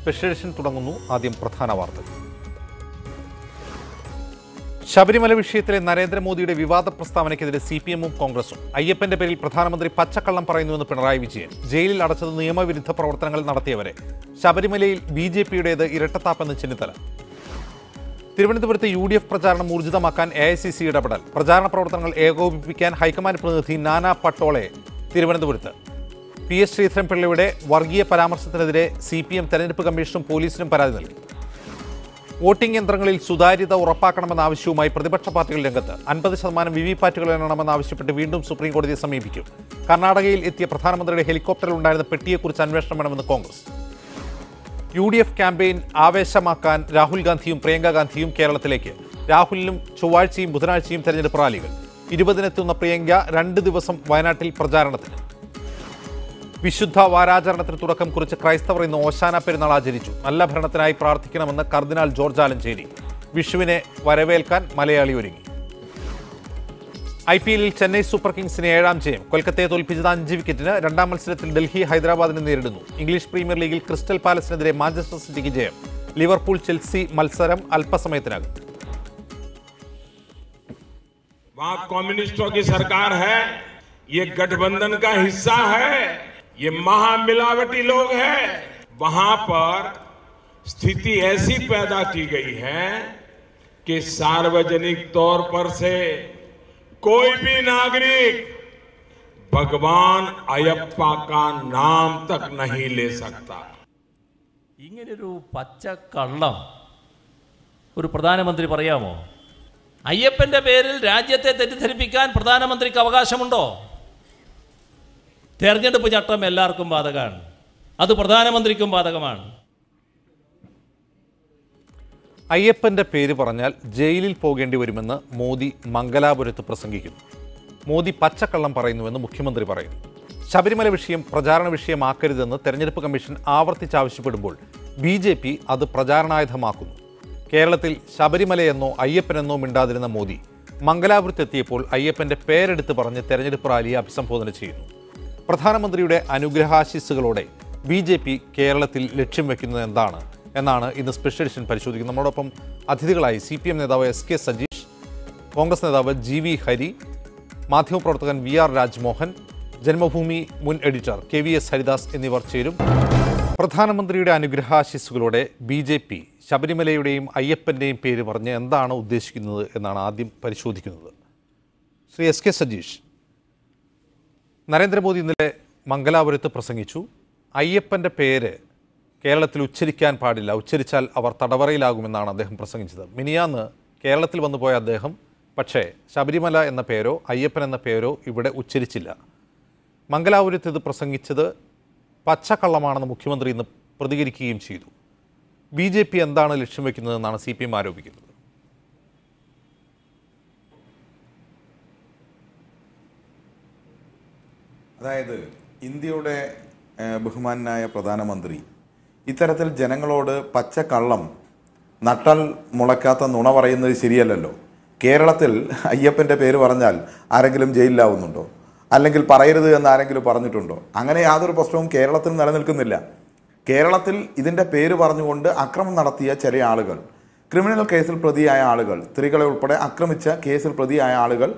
Special edition തുടങ്ങുന്നു. ആദ്യം പ്രധാന വാർത്തകൾ. ശബരിമല വിഷയത്തിലെ നരേന്ദ്രമോദിയുടെ വിവാദ പ്രസ്താവനയ്ക്കെതിരെ CPM-ഉം കോൺഗ്രസും. അയ്യപ്പന്റെ പേരിൽ പ്രധാനമന്ത്രി പച്ചക്കള്ളം പറയുന്നുവെന്ന് പിണറായി വിജയൻ. ജയിലിൽ അടച്ചത് നിയമവിരുദ്ധ പ്രവർത്തനങ്ങൾ നടത്തിയവരെ. ശബരിമലയിൽ BJP-യുടേത് ഇരട്ടത്താപ്പെന്ന് ചെന്നിത്തല. തിരുവനന്തപുരത്ത് UDF പ്രചാരണം ഊർജിതമാക്കാൻ AICC ഇടപെടൽ. പ്രചാരണ പ്രവർത്തനങ്ങൾ ഏകോപിപ്പിക്കാൻ ഹൈക്കമാൻഡ് പ്രതിനിധി നാനാ പട്ടോളെ തിരുവനന്തപുരത്ത്. PS ശ്രീധരൻപിള്ളയുടെ വർഗീയ പരാമർശത്തിനെതിരെ CPM തെരഞ്ഞെടുപ്പ് കമ്മീഷനും പോലീസിനും പരാതി നൽകി. വോട്ടിംഗ് യന്ത്രങ്ങളിൽ സുതാര്യത ഉറപ്പാക്കണമെന്ന ആവശ്യവുമായി പ്രതിപക്ഷ പാർട്ടികൾ രംഗത്ത്. 50% വിവിപാറ്റുകൾ എണ്ണണമെന്നാവശ്യപ്പെട്ട് വീണ്ടും സുപ്രീം കോടതിയെ സമീപിക്കും. കർണാടകയിൽ എത്തിയ പ്രധാനമന്ത്രിയുടെ ഹെലികോപ്റ്ററിൽ ഉണ്ടായിരുന്ന പെട്ടിയെക്കുറിച്ച് അന്വേഷണം വേണമെന്ന് കോൺഗ്രസ്. UDF ക്യാമ്പയിൻ ആവേശമാക്കാൻ രാഹുൽ ഗാന്ധിയും പ്രിയങ്ക ഗാന്ധിയും കേരളത്തിലേക്ക്. രാഹുലിനും ചൊവ്വാഴ്ചയും ബുധനാഴ്ചയും തെരഞ്ഞെടുപ്പ് റാലികൾ. 20-നെത്തുന്ന പ്രിയങ്ക 2 ദിവസം വയനാട്ടിൽ പ്രചാരണത്തിന്. വിശുദ്ധ വാരാചരണത്തിന് തുടക്കം കുറിച്ച് ക്രൈസ്തവർ ഇന്ന് ഓശാന പെരുന്നാൾ ആചരിച്ചു. നല്ല ഭരണത്തിനായി പ്രാർത്ഥിക്കണമെന്ന് കർദിനാൾ ജോർജ് ആലഞ്ചേരി. വിഷുവിനെ വരവേൽക്കാൻ മലയാളി ഒരുങ്ങി. IPL-ൽ ചെന്നൈ സൂപ്പർ കിങ്സിന് 7ാം ജയം. കൊൽക്കത്തയെ തോൽപ്പിച്ചത് 5 വിക്കറ്റിന്. 2ാം മത്സരത്തിൽ ഡൽഹി ഹൈദരാബാദിനെ നേരിടുന്നു. ഇംഗ്ലീഷ് പ്രീമിയർ ലീഗിൽ ക്രിസ്റ്റൽ പാലസിനെതിരെ മാഞ്ചസ്റ്റർ സിറ്റിക്ക് ജയം. ലിവർപൂൾ ചെൽസി മത്സരം അല്പസമയത്തിനകം. वहां कम्युनिस्टों की सरकार है, ये गठबंधन का हिस्सा है, ये महामिलावटी लोग हैं। वहां पर स्थिति ऐसी पैदा की गई है कि सार्वजनिक तौर पर से कोई भी नागरिक भगवान अयप्पा का नाम तक नहीं ले सकता. ഇങ്ങനൊരു പച്ചക്കള്ളം ഒരു പ്രധാനമന്ത്രി പറയാമോ? അയ്യപ്പന്റെ പേരിൽ രാജ്യത്തെ തെറ്റിദ്ധരിപ്പിക്കാൻ പ്രധാനമന്ത്രിക്ക് അവകാശമുണ്ടോ? തെരഞ്ഞെടുപ്പ് ചട്ടം എല്ലാവർക്കും ബാധകമാണ്, അത് പ്രധാനമന്ത്രിക്കും ബാധകമാണ്. അയ്യപ്പന്റെ പേര് പറഞ്ഞാൽ ജയിലിൽ പോകേണ്ടി വരുമെന്ന് മോദി മംഗലാപുരത്ത് പ്രസംഗിക്കുന്നു. മോദി പച്ചക്കള്ളം പറയുന്നുവെന്ന് മുഖ്യമന്ത്രി പറയുന്നു. ശബരിമല വിഷയം പ്രചാരണ വിഷയമാക്കരുതെന്ന് തെരഞ്ഞെടുപ്പ് കമ്മീഷൻ ആവർത്തിച്ചാവശ്യപ്പെടുമ്പോൾ BJP അത് പ്രചാരണായുധമാക്കുന്നു. കേരളത്തിൽ ശബരിമലയെന്നോ അയ്യപ്പനെന്നോ മിണ്ടാതിരുന്ന മോദി മംഗലാപുരത്തെത്തിയപ്പോൾ അയ്യപ്പന്റെ പേരെടുത്ത് പറഞ്ഞ് തെരഞ്ഞെടുപ്പ് റാലിയെ അഭിസംബോധന ചെയ്യുന്നു. പ്രധാനമന്ത്രിയുടെ അനുഗ്രഹാശിസ്സുകളോടെ BJP കേരളത്തിൽ ലക്ഷ്യം വെക്കുന്നത് എന്താണ് എന്നാണ് ഇന്ന് സ്പെഷ്യൽ എഡിഷൻ പരിശോധിക്കുന്നത്. നമ്മളോടൊപ്പം അതിഥികളായി CPM നേതാവ് SK സജീഷ്, കോൺഗ്രസ് നേതാവ് GV ഹരി, മാധ്യമപ്രവർത്തകൻ VR രാജ്മോഹൻ, ജന്മഭൂമി മുൻ എഡിറ്റർ KVS ഹരിദാസ് എന്നിവർ ചേരും. പ്രധാനമന്ത്രിയുടെ അനുഗ്രഹാശിസ്സുകളോടെ BJP ശബരിമലയുടെയും അയ്യപ്പൻ്റെയും പേര് പറഞ്ഞ് എന്താണ് ഉദ്ദേശിക്കുന്നത് എന്നാണ് ആദ്യം പരിശോധിക്കുന്നത്. ശ്രീ SK സജീഷ്, നരേന്ദ്രമോദി ഇന്നലെ മംഗലാപുരത്ത് പ്രസംഗിച്ചു. അയ്യപ്പൻ്റെ പേര് കേരളത്തിൽ ഉച്ചരിക്കാൻ പാടില്ല, ഉച്ചരിച്ചാൽ അവർ തടവറയിലാകുമെന്നാണ് അദ്ദേഹം പ്രസംഗിച്ചത്. മിനിയാന്ന് കേരളത്തിൽ വന്നുപോയ അദ്ദേഹം പക്ഷേ ശബരിമല എന്ന പേരോ അയ്യപ്പൻ എന്ന പേരോ ഇവിടെ ഉച്ചരിച്ചില്ല. മംഗലാപുരത്ത് ഇത് പ്രസംഗിച്ചത് പച്ചക്കള്ളമാണെന്ന് മുഖ്യമന്ത്രി ഇന്ന് പ്രതികരിക്കുകയും ചെയ്തു. BJP എന്താണ് ലക്ഷ്യം വയ്ക്കുന്നതെന്നാണ് CPM ആരോപിക്കുന്നത്. അതായത് ഇന്ത്യയുടെ ബഹുമാനായ പ്രധാനമന്ത്രി ഇത്തരത്തിൽ ജനങ്ങളോട് പച്ചക്കള്ളം, നട്ടാൽ മുളയ്ക്കാത്ത നുണ പറയുന്നത് ശരിയല്ലല്ലോ. കേരളത്തിൽ അയ്യപ്പൻ്റെ പേര് പറഞ്ഞാൽ ആരെങ്കിലും ജയിലിലാവുന്നുണ്ടോ? അല്ലെങ്കിൽ പറയരുത് എന്ന് ആരെങ്കിലും പറഞ്ഞിട്ടുണ്ടോ? അങ്ങനെ യാതൊരു പ്രശ്നവും കേരളത്തിൽ നിലനിൽക്കുന്നില്ല. കേരളത്തിൽ ഇതിൻ്റെ പേര് പറഞ്ഞുകൊണ്ട് അക്രമം നടത്തിയ ചില ആളുകൾ, ക്രിമിനൽ കേസിൽ പ്രതിയായ ആളുകൾ, സ്ത്രീകളെ ഉൾപ്പെടെ ആക്രമിച്ച കേസിൽ പ്രതിയായ ആളുകൾ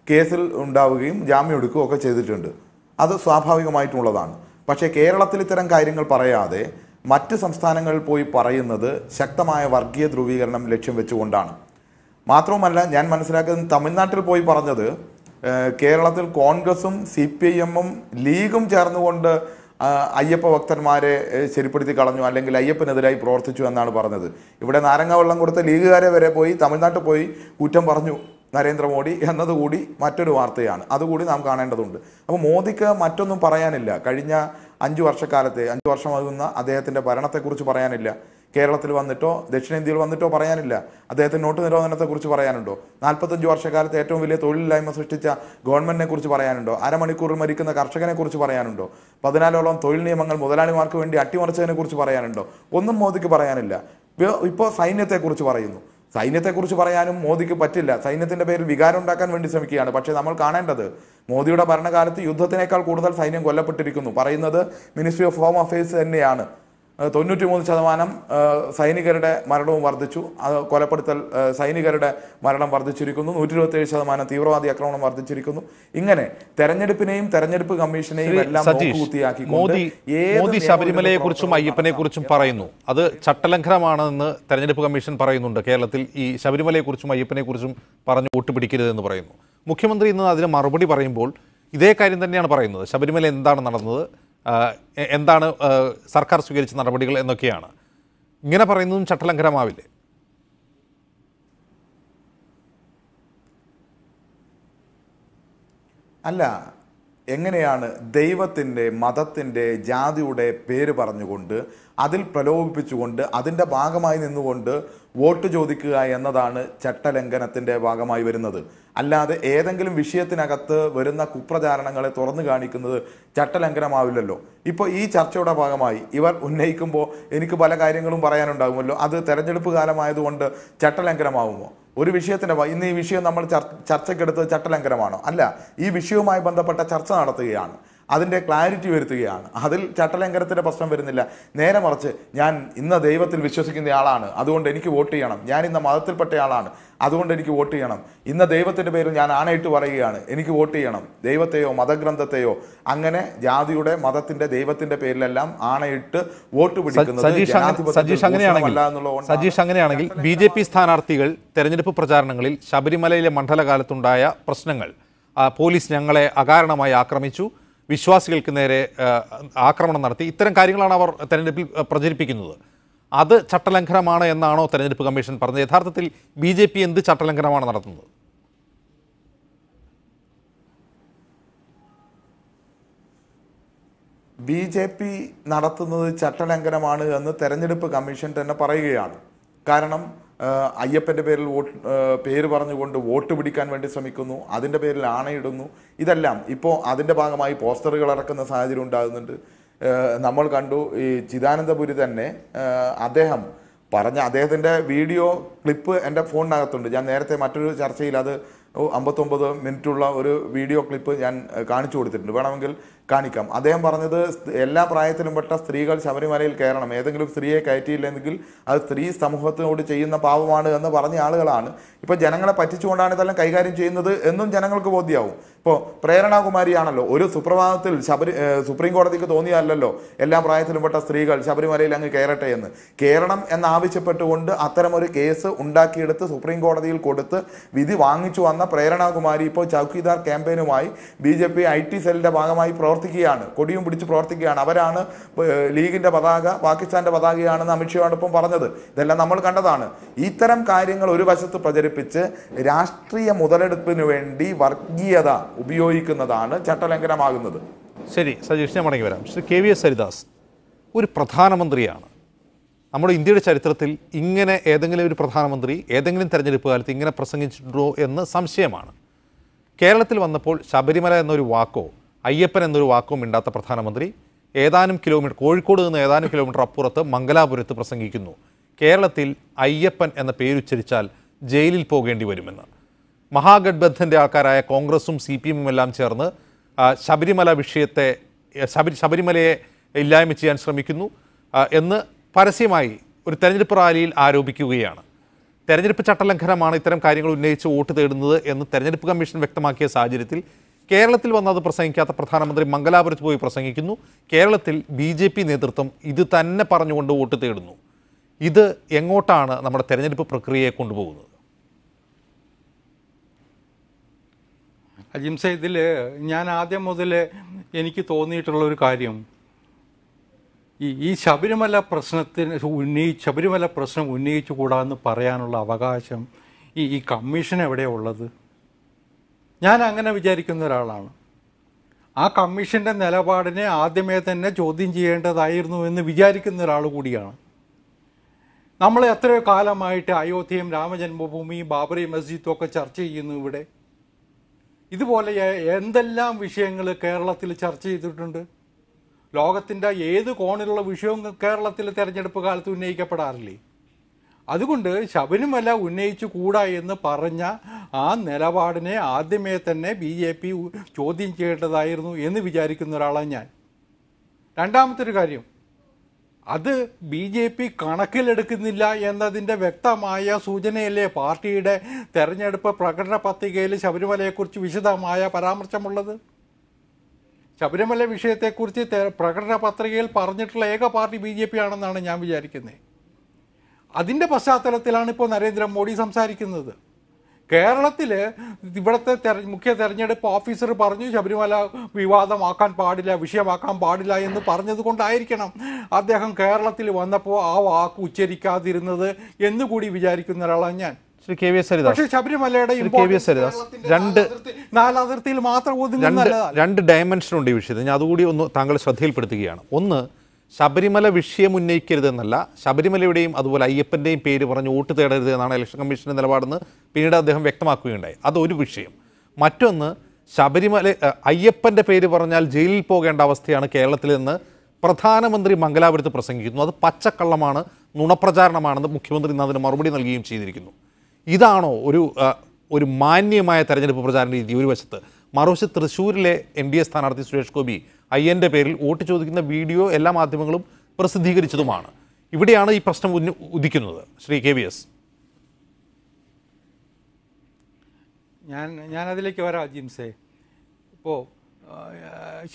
കേസിൽ ഉണ്ടാവുകയും ജാമ്യം എടുക്കുകയും ഒക്കെ ചെയ്തിട്ടുണ്ട്. അത് സ്വാഭാവികമായിട്ടുള്ളതാണ്. പക്ഷേ കേരളത്തിൽ ഇത്തരം കാര്യങ്ങൾ പറയാതെ മറ്റ് സംസ്ഥാനങ്ങളിൽ പോയി പറയുന്നത് ശക്തമായ വർഗീയ ധ്രുവീകരണം ലക്ഷ്യം വെച്ചുകൊണ്ടാണ്. മാത്രവുമല്ല, ഞാൻ മനസ്സിലാക്കുന്നത് തമിഴ്നാട്ടിൽ പോയി പറഞ്ഞത് കേരളത്തിൽ കോൺഗ്രസും CPM-ഉം ലീഗും ചേർന്നുകൊണ്ട് അയ്യപ്പ ഭക്തന്മാരെ ശരിപ്പെടുത്തി കളഞ്ഞു, അല്ലെങ്കിൽ അയ്യപ്പനെതിരായി പ്രവർത്തിച്ചു എന്നാണ് പറഞ്ഞത്. ഇവിടെ നാരങ്ങ വെള്ളം കൊടുത്ത ലീഗുകാരെ വരെ പോയി തമിഴ്നാട്ടിൽ പോയി കുറ്റം പറഞ്ഞു നരേന്ദ്രമോദി എന്നതുകൂടി മറ്റൊരു വാർത്തയാണ്. അതുകൂടി നാം കാണേണ്ടതുണ്ട്. അപ്പോൾ മോദിക്ക് മറ്റൊന്നും പറയാനില്ല. കഴിഞ്ഞ 5 വർഷക്കാലത്തെ 5 വർഷമാകുന്ന അദ്ദേഹത്തിൻ്റെ ഭരണത്തെക്കുറിച്ച് പറയാനില്ല. കേരളത്തിൽ വന്നിട്ടോ ദക്ഷിണേന്ത്യയിൽ വന്നിട്ടോ പറയാനില്ല. അദ്ദേഹത്തിന് നോട്ട് നിരോധനത്തെക്കുറിച്ച് പറയാനുണ്ടോ? 45 വർഷക്കാലത്ത് ഏറ്റവും വലിയ തൊഴിലില്ലായ്മ സൃഷ്ടിച്ച ഗവൺമെൻറ്റിനെ കുറിച്ച് പറയാനുണ്ടോ? അരമണിക്കൂറിൽ മരിക്കുന്ന കർഷകനെ കുറിച്ച് പറയാനുണ്ടോ? 14ഓളം തൊഴിൽ നിയമങ്ങൾ മുതലാളിമാർക്ക് വേണ്ടി അട്ടിമറിച്ചതിനെ കുറിച്ച് പറയാനുണ്ടോ? ഒന്നും മോദിക്ക് പറയാനില്ല. ഇപ്പോൾ സൈന്യത്തെക്കുറിച്ച് പറയുന്നു. സൈന്യത്തെക്കുറിച്ച് പറയാനും മോദിക്ക് പറ്റില്ല. സൈന്യത്തിൻ്റെ പേരിൽ വികാരം ഉണ്ടാക്കാൻ വേണ്ടി ശ്രമിക്കുകയാണ്. പക്ഷേ നമ്മൾ കാണേണ്ടത് മോദിയുടെ ഭരണകാലത്ത് യുദ്ധത്തിനേക്കാൾ കൂടുതൽ സൈന്യം കൊല്ലപ്പെട്ടിരിക്കുന്നു. പറയുന്നത് മിനിസ്ട്രി ഓഫ് ഹോം അഫയേഴ്സ് തന്നെയാണ്. 93% സൈനികരുടെ മരണവും വർദ്ധിച്ചു. കൊലപ്പെടുത്തൽ സൈനികരുടെ മരണം വർദ്ധിച്ചിരിക്കുന്നു. 127% തീവ്രവാദി ആക്രമണം വർദ്ധിച്ചിരിക്കുന്നു. ഇങ്ങനെ തെരഞ്ഞെടുപ്പിനെയും തെരഞ്ഞെടുപ്പ് കമ്മീഷനെയും എല്ലാം മോദി ശബരിമലയെ കുറിച്ചും അയ്യപ്പനെ കുറിച്ചും പറയുന്നു. അത് ചട്ടലംഘനമാണെന്ന് തെരഞ്ഞെടുപ്പ് കമ്മീഷൻ പറയുന്നുണ്ട്. കേരളത്തിൽ ഈ ശബരിമലയെ കുറിച്ചും അയ്യപ്പനെ കുറിച്ചും പറഞ്ഞു വോട്ട് പിടിക്കരുതെന്ന് പറയുന്നു. മുഖ്യമന്ത്രി ഇന്ന് അതിന് മറുപടി പറയുമ്പോൾ ഇതേ കാര്യം തന്നെയാണ് പറയുന്നത്. ശബരിമല എന്താണ് നടന്നത്, എന്താണ് സർക്കാർ സ്വീകരിച്ച നടപടികൾ എന്നൊക്കെയാണ്. ഇങ്ങനെ പറയുന്നതും ചട്ടലംഘനമാവില്ലേ? അല്ല, എങ്ങനെയാണ് ദൈവത്തിൻ്റെ, മതത്തിൻ്റെ, ജാതിയുടെ പേര് പറഞ്ഞുകൊണ്ട് അതിൽ പ്രലോഭിപ്പിച്ചുകൊണ്ട് അതിൻ്റെ ഭാഗമായി നിന്നുകൊണ്ട് വോട്ട് ചോദിക്കുക എന്നതാണ് ചട്ടലംഘനത്തിൻ്റെ ഭാഗമായി വരുന്നത്. അല്ലാതെ ഏതെങ്കിലും വിഷയത്തിനകത്ത് വരുന്ന കുപ്രചാരണങ്ങളെ തുറന്നു കാണിക്കുന്നത് ചട്ടലംഘനമാവില്ലല്ലോ. ഇപ്പോൾ ഈ ചർച്ചയുടെ ഭാഗമായി ഇവർ ഉന്നയിക്കുമ്പോൾ എനിക്ക് പല കാര്യങ്ങളും പറയാനുണ്ടാകുമല്ലോ. അത് തെരഞ്ഞെടുപ്പ് കാലമായതുകൊണ്ട് ചട്ടലംഘനമാവുമോ? ഒരു വിഷയത്തിൻ്റെ ഇന്ന് ഈ വിഷയം നമ്മൾ ചർച്ചയ്ക്കെടുത്തത് ചട്ടലംഘനമാണോ? അല്ല, ഈ വിഷയവുമായി ബന്ധപ്പെട്ട ചർച്ച നടത്തുകയാണ്, അതിൻ്റെ ക്ലാരിറ്റി വരുത്തുകയാണ്. അതിൽ ചട്ടലംഘനത്തിൻ്റെ പ്രശ്നം വരുന്നില്ല. നേരെ മറിച്ച് ഞാൻ ഇന്ന ദൈവത്തിൽ വിശ്വസിക്കുന്ന ആളാണ്, അതുകൊണ്ട് എനിക്ക് വോട്ട് ചെയ്യണം. ഞാൻ ഇന്ന മതത്തിൽപ്പെട്ട ആളാണ്, അതുകൊണ്ട് എനിക്ക് വോട്ട് ചെയ്യണം. ഇന്ന ദൈവത്തിൻ്റെ പേരിൽ ഞാൻ ആണയിട്ട് പറയുകയാണ്, എനിക്ക് വോട്ട് ചെയ്യണം. ദൈവത്തെയോ മതഗ്രന്ഥത്തെയോ അങ്ങനെ ജാതിയുടെ, മതത്തിൻ്റെ, ദൈവത്തിൻ്റെ പേരിലെല്ലാം ആണയിട്ട് വോട്ട് പിടിക്കുന്നത് സജീഷ് അങ്ങനെയാണെങ്കിൽ BJP സ്ഥാനാർത്ഥികൾ തെരഞ്ഞെടുപ്പ് പ്രചാരണങ്ങളിൽ ശബരിമലയിലെ മണ്ഡലകാലത്തുണ്ടായ പ്രശ്നങ്ങൾ, പോലീസ് ഞങ്ങളെ അകാരണമായി ആക്രമിച്ചു, വിശ്വാസികൾക്ക് നേരെ ആക്രമണം നടത്തി, ഇത്തരം കാര്യങ്ങളാണ് അവർ തെരഞ്ഞെടുപ്പിൽ പ്രചരിപ്പിക്കുന്നത്. അത് ചട്ടലംഘനമാണ് എന്നാണോ തെരഞ്ഞെടുപ്പ് കമ്മീഷൻ പറഞ്ഞത്? യഥാർത്ഥത്തിൽ BJP എന്ത് ചട്ടലംഘനമാണ് നടത്തുന്നത്? BJP നടത്തുന്നത് ചട്ടലംഘനമാണ് എന്ന് തെരഞ്ഞെടുപ്പ് കമ്മീഷൻ തന്നെ പറയുകയാണ്. കാരണം അയ്യപ്പൻ്റെ പേരിൽ പേര് പറഞ്ഞുകൊണ്ട് വോട്ട് പിടിക്കാൻ വേണ്ടി ശ്രമിക്കുന്നു, അതിൻ്റെ പേരിൽ ആണയിടുന്നു. ഇതെല്ലാം ഇപ്പോൾ അതിൻ്റെ ഭാഗമായി പോസ്റ്ററുകൾ ഇറക്കുന്ന സാഹചര്യം ഉണ്ടാകുന്നുണ്ട്. നമ്മൾ കണ്ടു, ഈ ചിദാനന്ദപുരി തന്നെ അദ്ദേഹത്തിൻ്റെ വീഡിയോ ക്ലിപ്പ് എൻ്റെ ഫോണിനകത്തുണ്ട്. ഞാൻ നേരത്തെ മറ്റൊരു ചർച്ചയിൽ അത് 59 മിനിറ്റുള്ള ഒരു വീഡിയോ ക്ലിപ്പ് ഞാൻ കാണിച്ചു കൊടുത്തിട്ടുണ്ട്, വേണമെങ്കിൽ കാണിക്കാം. അദ്ദേഹം പറഞ്ഞത് എല്ലാ പ്രായത്തിലും പെട്ട സ്ത്രീകൾ ശബരിമലയിൽ കയറണം, ഏതെങ്കിലും സ്ത്രീയെ കയറ്റിയില്ലെങ്കിൽ അത് സ്ത്രീ സമൂഹത്തിനോട് ചെയ്യുന്ന പാവമാണ് എന്ന് പറഞ്ഞ ആളുകളാണ്. ഇപ്പോൾ ജനങ്ങളെ പറ്റിച്ചുകൊണ്ടാണ് ഇതെല്ലാം കൈകാര്യം ചെയ്യുന്നത് എന്നും ജനങ്ങൾക്ക് ബോധ്യമാവും. ഇപ്പോൾ പ്രേരണകുമാരിയാണല്ലോ, ഒരു സുപ്രഭാതത്തിൽ സുപ്രീം കോടതിക്ക് തോന്നിയല്ലോ എല്ലാ പ്രായത്തിലും പെട്ട സ്ത്രീകൾ ശബരിമലയിൽ അങ്ങ് കയറട്ടെ എന്ന്. കയറണം എന്നാവശ്യപ്പെട്ടുകൊണ്ട് അത്തരമൊരു കേസ് ഉണ്ടാക്കിയെടുത്ത് സുപ്രീം കോടതിയിൽ കൊടുത്ത് വിധി വാങ്ങിച്ചു വന്ന പ്രേരണകുമാരി ഇപ്പോൾ ചൗക്കിദാർ ക്യാമ്പയിനുമായി BJP IT സെല്ലിൻ്റെ ഭാഗമായി പ്രവർത്തിക്കുകയാണ്, കൊടിയും പിടിച്ച് പ്രവർത്തിക്കുകയാണ്. അവരാണ് ലീഗിൻ്റെ പതാക പാകിസ്ഥാൻ്റെ പതാകയാണെന്ന് അമിത്ഷായോടൊപ്പം പറഞ്ഞത്. ഇതെല്ലാം നമ്മൾ കണ്ടതാണ്. ഇത്തരം കാര്യങ്ങൾ ഒരു വശത്ത് പ്രചരിപ്പിച്ച് രാഷ്ട്രീയ മുതലെടുപ്പിന് വേണ്ടി വർഗീയത ഉപയോഗിക്കുന്നതാണ് ചട്ടലംഘനമാകുന്നത്. ശരി സജീഷ്, ഞാൻ മടങ്ങി വരാം. ശ്രീ KVS ഹരിദാസ് ഒരു പ്രധാനമന്ത്രിയാണ്. നമ്മുടെ ഇന്ത്യയുടെ ചരിത്രത്തിൽ ഇങ്ങനെ ഏതെങ്കിലും ഒരു പ്രധാനമന്ത്രി ഏതെങ്കിലും തെരഞ്ഞെടുപ്പ് കാലത്ത് ഇങ്ങനെ പ്രസംഗിച്ചിട്ടുണ്ടോ എന്ന് സംശയമാണ്. കേരളത്തിൽ വന്നപ്പോൾ ശബരിമല എന്നൊരു വാക്കോ അയ്യപ്പൻ എന്നൊരു വാക്കോ മിണ്ടാത്ത പ്രധാനമന്ത്രി കോഴിക്കോട് നിന്ന് ഏതാനും കിലോമീറ്റർ അപ്പുറത്ത് മംഗലാപുരത്ത് പ്രസംഗിക്കുന്നു. കേരളത്തിൽ അയ്യപ്പൻ എന്ന പേരുച്ചരിച്ചാൽ ജയിലിൽ പോകേണ്ടി വരുമെന്ന്. മഹാഗഡ്ബന്ധൻ്റെ ആൾക്കാരായ കോൺഗ്രസും CPM എല്ലാം ചേർന്ന് ശബരിമലയെ ഇല്ലായ്മ ചെയ്യാൻ ശ്രമിക്കുന്നു എന്ന് പരസ്യമായി ഒരു തെരഞ്ഞെടുപ്പ് റാലിയിൽ ആരോപിക്കുകയാണ്. തെരഞ്ഞെടുപ്പ് ചട്ടലംഘനമാണ് ഇത്തരം കാര്യങ്ങൾ ഉന്നയിച്ച് വോട്ട് തേടുന്നത് എന്ന് തെരഞ്ഞെടുപ്പ് കമ്മീഷൻ വ്യക്തമാക്കിയ സാഹചര്യത്തിൽ കേരളത്തിൽ വന്നത് പ്രസംഗിക്കാത്ത പ്രധാനമന്ത്രി മംഗലാപുരത്ത് പോയി പ്രസംഗിക്കുന്നു. കേരളത്തിൽ BJP നേതൃത്വം ഇത് തന്നെ പറഞ്ഞുകൊണ്ട് വോട്ട് തേടുന്നു. ഇത് എങ്ങോട്ടാണ് നമ്മുടെ തെരഞ്ഞെടുപ്പ് പ്രക്രിയയെ കൊണ്ടുപോകുന്നത്? അജിംസ, ഇതിൽ ഞാൻ ആദ്യം മുതൽ എനിക്ക് തോന്നിയിട്ടുള്ളൊരു കാര്യം, ഈ ശബരിമല പ്രശ്നം ഉന്നയിച്ചുകൂടാന്ന് പറയാനുള്ള അവകാശം ഈ കമ്മീഷൻ എവിടെയാണ് ഉള്ളത്? ഞാൻ അങ്ങനെ വിചാരിക്കുന്ന ഒരാളാണ്. ആ കമ്മീഷൻ്റെ നിലപാടിനെ ആദ്യമേ തന്നെ ചോദ്യം ചെയ്യേണ്ടതായിരുന്നു എന്ന് വിചാരിക്കുന്ന ഒരാൾ കൂടിയാണ്. നമ്മൾ എത്രയോ കാലമായിട്ട് അയോധ്യയും രാമജന്മഭൂമിയും ബാബറി മസ്ജിദും ഒക്കെ ചർച്ച ചെയ്യുന്നു. ഇവിടെ ഇതുപോലെ എന്തെല്ലാം വിഷയങ്ങൾ കേരളത്തിൽ ചർച്ച ചെയ്തിട്ടുണ്ട്. ലോകത്തിൻ്റെ ഏത് കോണിലുള്ള വിഷയവും കേരളത്തിൽ തെരഞ്ഞെടുപ്പ് കാലത്ത് ഉന്നയിക്കപ്പെടാറില്ലേ? അതുകൊണ്ട് ശബരിമല ഉന്നയിച്ചു കൂടാ എന്ന് പറഞ്ഞ ആ നിലപാടിനെ ആദ്യമേ തന്നെ BJP ചോദ്യം ചെയ്യേണ്ടതായിരുന്നു എന്ന് വിചാരിക്കുന്ന ഒരാളാണ് ഞാൻ. രണ്ടാമത്തെ ഒരു കാര്യം, അത് BJP കണക്കിലെടുക്കുന്നില്ല എന്നതിൻ്റെ വ്യക്തമായ സൂചനയല്ലേ പാർട്ടിയുടെ തെരഞ്ഞെടുപ്പ് പ്രകടന പത്രികയിൽ ശബരിമലയെക്കുറിച്ച് വിശദമായ പരാമർശമുള്ളത്? ശബരിമല വിഷയത്തെക്കുറിച്ച് പ്രകടന പത്രികയിൽ പറഞ്ഞിട്ടുള്ള ഏക പാർട്ടി BJP ആണെന്നാണ് ഞാൻ വിചാരിക്കുന്നത്. അതിൻ്റെ പശ്ചാത്തലത്തിലാണ് ഇപ്പോൾ നരേന്ദ്രമോദി സംസാരിക്കുന്നത്. കേരളത്തിൽ ഇവിടുത്തെ മുഖ്യ തെരഞ്ഞെടുപ്പ് ഓഫീസർ പറഞ്ഞു ശബരിമല വിവാദമാക്കാൻ പാടില്ല, വിഷയമാക്കാൻ പാടില്ല എന്ന് പറഞ്ഞതുകൊണ്ടായിരിക്കണം അദ്ദേഹം കേരളത്തിൽ വന്നപ്പോൾ ആ വാക്ക് ഉച്ചരിക്കാതിരുന്നത് എന്നുകൂടി വിചാരിക്കുന്ന ഒരാളാണ് ഞാൻ. ശ്രീ KVS ഹരിദാസ്, പക്ഷേ ശബരിമലയുടെ നാലതിർത്തിയിൽ മാത്രം രണ്ട് ഡയമെൻഷൻ ഉണ്ട് ഈ വിഷയത്തിൽ. ഞാൻ അതുകൂടി ഒന്ന് താങ്കൾ ശ്രദ്ധയിൽപ്പെടുത്തുകയാണ്. ഒന്ന്, ശബരിമല വിഷയം ഉന്നയിക്കരുതെന്നല്ല, ശബരിമലയുടെയും അതുപോലെ അയ്യപ്പൻ്റെയും പേര് പറഞ്ഞ് വോട്ട് തേടരുത് എന്നാണ് ഇലക്ഷൻ കമ്മീഷൻ്റെ നിലപാടെന്ന് പിന്നീട് അദ്ദേഹം വ്യക്തമാക്കുകയുണ്ടായി. അതൊരു വിഷയം. മറ്റൊന്ന്, അയ്യപ്പൻ്റെ പേര് പറഞ്ഞാൽ ജയിലിൽ പോകേണ്ട അവസ്ഥയാണ് കേരളത്തിൽ നിന്ന് പ്രധാനമന്ത്രി മംഗലാപുരത്ത് പ്രസംഗിക്കുന്നു. അത് പച്ചക്കള്ളമാണ്, നുണപ്രചാരണമാണെന്ന് മുഖ്യമന്ത്രി ഇന്ന് അതിന് മറുപടി നൽകുകയും ചെയ്തിരിക്കുന്നു. ഇതാണോ ഒരു മാന്യമായ തെരഞ്ഞെടുപ്പ് പ്രചാരണ രീതി? ഒരു വശത്ത്. മറുവശത്ത് തൃശ്ശൂരിലെ NDA സ്ഥാനാർത്ഥി സുരേഷ് ഗോപി അയ്യൻ്റെ പേരിൽ വോട്ട് ചോദിക്കുന്ന വീഡിയോ എല്ലാ മാധ്യമങ്ങളും പ്രസിദ്ധീകരിച്ചതുമാണ്. ഇവിടെയാണ് ഈ പ്രശ്നം ഉദിക്കുന്നത്. ശ്രീ KVS. ഞാനതിലേക്ക് വരാം ജിംസേ. ഇപ്പോൾ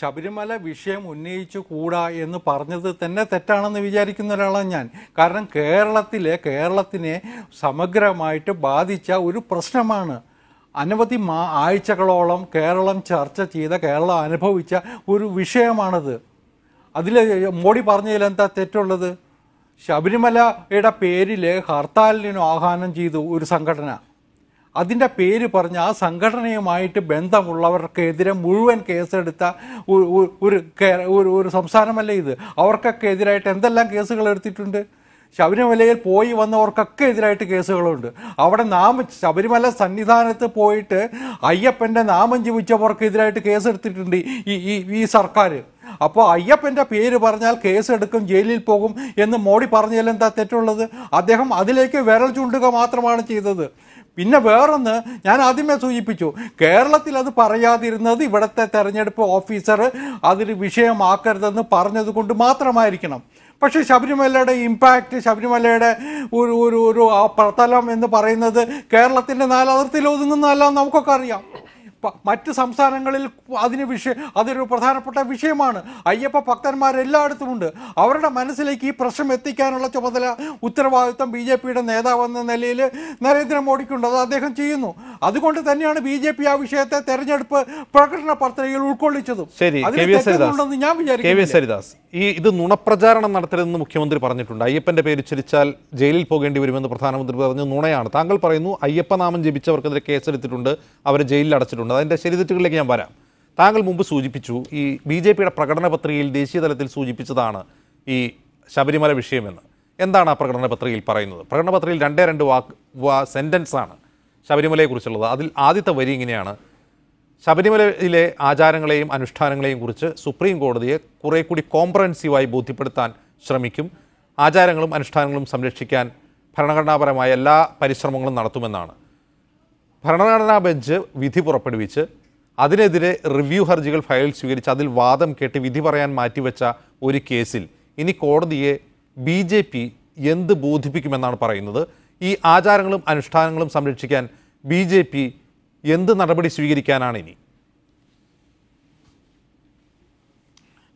ശബരിമല വിഷയം ഉന്നയിച്ചു കൂടാ എന്ന് പറഞ്ഞത് തന്നെ തെറ്റാണെന്ന് വിചാരിക്കുന്ന ഒരാളാണ് ഞാൻ. കാരണം കേരളത്തിനെ സമഗ്രമായിട്ട് ബാധിച്ച ഒരു പ്രശ്നമാണ്. അനവധി ആഴ്ചകളോളം കേരളം ചർച്ച ചെയ്ത, കേരളം അനുഭവിച്ച ഒരു വിഷയമാണത്. അതിൽ മോഡി പറഞ്ഞതിൽ എന്താ തെറ്റുള്ളത്? ശബരിമലയുടെ പേരിൽ ഹർത്താലിന് ആഹ്വാനം ചെയ്തു ഒരു സംഘടന. അതിൻ്റെ പേര് പറഞ്ഞ് ആ സംഘടനയുമായിട്ട് ബന്ധമുള്ളവർക്കെതിരെ മുഴുവൻ കേസെടുത്ത ഒരു സംസ്ഥാനമല്ലേ ഇത്? അവർക്കൊക്കെ എതിരായിട്ട് എന്തെല്ലാം കേസുകൾ എടുത്തിട്ടുണ്ട്? ശബരിമലയിൽ പോയി വന്നവർക്കൊക്കെ എതിരായിട്ട് കേസുകളുണ്ട്. അവിടെ ശബരിമല സന്നിധാനത്ത് പോയിട്ട് അയ്യപ്പൻ്റെ നാമം ജപിച്ചവർക്കെതിരായിട്ട് കേസെടുത്തിട്ടുണ്ട് ഈ സർക്കാർ. അപ്പോൾ അയ്യപ്പൻ്റെ പേര് പറഞ്ഞാൽ കേസെടുക്കും, ജയിലിൽ പോകും എന്ന് മോഡി പറഞ്ഞതിൽ എന്താ തെറ്റുള്ളത്? അദ്ദേഹം അതിലേക്ക് വിരൽ ചൂണ്ടുക മാത്രമാണ് ചെയ്തത്. പിന്നെ വേറൊന്ന്, ഞാൻ ആദ്യമേ സൂചിപ്പിച്ചു, കേരളത്തിൽ അത് പറയാതിരുന്നത് ഇവിടുത്തെ തെരഞ്ഞെടുപ്പ് ഓഫീസർ അതിൽ വിഷയമാക്കരുതെന്ന് പറഞ്ഞത് കൊണ്ട് മാത്രമായിരിക്കണം. പക്ഷേ ശബരിമലയുടെ ഇമ്പാക്റ്റ്, ശബരിമലയുടെ ഒരു പ്രതലം എന്ന് പറയുന്നത് കേരളത്തിൻ്റെ നാലതിർത്തിയിൽ ഒതുങ്ങുന്നതല്ല നമുക്കൊക്കെ അറിയാം. മറ്റ് സംസ്ഥാനങ്ങളിൽ അതൊരു പ്രധാനപ്പെട്ട വിഷയമാണ്. അയ്യപ്പ ഭക്തന്മാരെല്ലായിടത്തുമുണ്ട്. അവരുടെ മനസ്സിലേക്ക് ഈ പ്രശ്നം എത്തിക്കാനുള്ള ചുമതല, ഉത്തരവാദിത്വം BJPയുടെ നേതാവെന്ന നിലയിൽ നരേന്ദ്രമോദിക്കുണ്ട്. അത് അദ്ദേഹം ചെയ്യുന്നു. അതുകൊണ്ട് തന്നെയാണ് BJP ആ വിഷയത്തെ തെരഞ്ഞെടുപ്പ് പ്രകടന പത്രികയിൽ ഉൾക്കൊള്ളിച്ചതും. ഞാൻ വിചാരിക്കുന്നു ഇത് നുണപ്രചാരണം നടത്തരുതെന്ന് മുഖ്യമന്ത്രി പറഞ്ഞിട്ടുണ്ട്. അയ്യപ്പൻ്റെ പേര് ഉച്ചരിച്ചാൽ ജയിലിൽ പോകേണ്ടി വരുമെന്ന് പ്രധാനമന്ത്രി പറഞ്ഞു. നുണയാണ്. താങ്കൾ പറയുന്നു അയ്യപ്പനാമം ജപിച്ചവർക്കെതിരെ കേസെടുത്തിട്ടുണ്ട്, അവരെ ജയിലിൽ അടച്ചിട്ടുണ്ട്. അതിൻ്റെ ശരിതെറ്റുകളിലേക്ക് ഞാൻ വരാം. താങ്കൾ മുമ്പ് സൂചിപ്പിച്ചു ഈ BJPയുടെ പ്രകടന പത്രികയിൽ ദേശീയ തലത്തിൽ സൂചിപ്പിച്ചതാണ് ഈ ശബരിമല വിഷയമെന്ന്. എന്താണ് ആ പ്രകടന പത്രികയിൽ പറയുന്നത്? പ്രകടന പത്രികയിൽ 2 സെൻറ്റൻസാണ് ശബരിമലയെക്കുറിച്ചുള്ളത്. അതിൽ ആദ്യത്തെ വരി ഇങ്ങനെയാണ്: ശബരിമലയിലെ ആചാരങ്ങളെയും അനുഷ്ഠാനങ്ങളെയും കുറിച്ച് സുപ്രീം കോടതിയെ കുറെ കൂടി കോംപ്രഹെൻസീവായി ബോധ്യപ്പെടുത്താൻ ശ്രമിക്കും. ആചാരങ്ങളും അനുഷ്ഠാനങ്ങളും സംരക്ഷിക്കാൻ ഭരണഘടനാപരമായ എല്ലാ പരിശ്രമങ്ങളും നടത്തുമെന്നാണ്. ഭരണഘടനാ ബെഞ്ച് വിധി പുറപ്പെടുവിച്ച് അതിനെതിരെ റിവ്യൂ ഹർജികൾ ഫയൽ സ്വീകരിച്ച് അതിൽ വാദം കേട്ട് വിധി പറയാൻ മാറ്റിവെച്ച ഒരു കേസിൽ ഇനി കോടതിയെ BJP എന്ത് ബോധിപ്പിക്കുമെന്നാണ് പറയുന്നത്. ഈ ആചാരങ്ങളും അനുഷ്ഠാനങ്ങളും സംരക്ഷിക്കാൻ BJP എന്ത് നടപടി സ്വീകരിക്കാനാണ് ഇനി?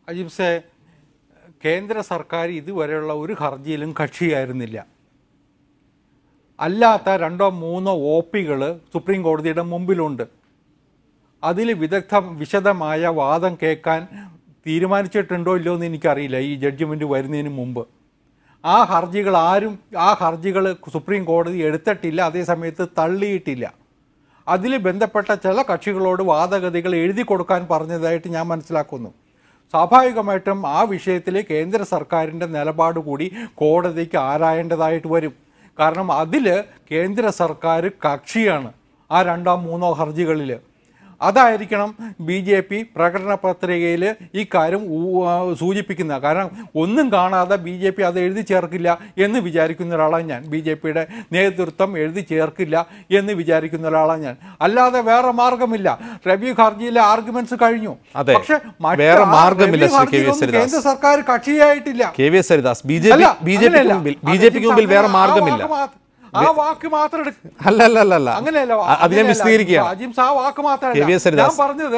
അജിംസെ, കേന്ദ്ര സർക്കാർ ഇതുവരെയുള്ള ഒരു ഹർജിയിലും കക്ഷിയായിരുന്നില്ല. അല്ലാത്ത 2-3 OPകൾ സുപ്രീം കോടതിയുടെ മുമ്പിലുണ്ട്. അതിൽ വിശദമായ വാദം കേൾക്കാൻ തീരുമാനിച്ചിട്ടുണ്ടോ ഇല്ലയോ എന്ന് എനിക്കറിയില്ല. ഈ ജഡ്ജ്മെൻറ്റ് വരുന്നതിന് മുമ്പ് ആ ഹർജികൾ സുപ്രീം കോടതി എടുത്തിട്ടില്ല, അതേസമയത്ത് തള്ളിയിട്ടില്ല. അതിൽ ബന്ധപ്പെട്ട ചില കക്ഷികളോട് വാദഗതികൾ എഴുതി കൊടുക്കാൻ പറഞ്ഞതായിട്ട് ഞാൻ മനസ്സിലാക്കുന്നു. സ്വാഭാവികമായിട്ടും ആ വിഷയത്തിൽ കേന്ദ്ര സർക്കാരിൻ്റെ നിലപാട് കൂടി കോടതിക്ക് ആരായേണ്ടതായിട്ട് വരും. കാരണം അതിൽ കേന്ദ്ര സർക്കാർ കക്ഷിയാണ് ആ 2-3 ഹർജികളിൽ. അതായിരിക്കണം BJP പ്രകടന പത്രികയിൽ ഈ കാര്യം സൂചിപ്പിക്കുന്നത്. കാരണം ഒന്നും കാണാതെ BJP അത് എഴുതി ചേർക്കില്ല എന്ന് വിചാരിക്കുന്ന ഒരാളാണ് ഞാൻ. BJPയുടെ നേതൃത്വം എഴുതി ചേർക്കില്ല എന്ന് വിചാരിക്കുന്ന ഒരാളാണ് ഞാൻ. അല്ലാതെ വേറെ മാർഗമില്ല. റിവ്യൂ ഹർജിയിലെ ആർഗ്യുമെന്റ്സ് കഴിഞ്ഞു. പക്ഷെ വേറെ മാർഗമില്ല. കേന്ദ്ര സർക്കാർ കക്ഷിയായിട്ടില്ല. ബിജെപിക്ക് മുമ്പിൽ വേറെ മാർഗമില്ല. ആ വാക്ക് മാത്രം അല്ല അങ്ങനെയല്ല. അത് ഞാൻ വിശദീകരിക്കുകയാണ്. ഞാൻ പറഞ്ഞത്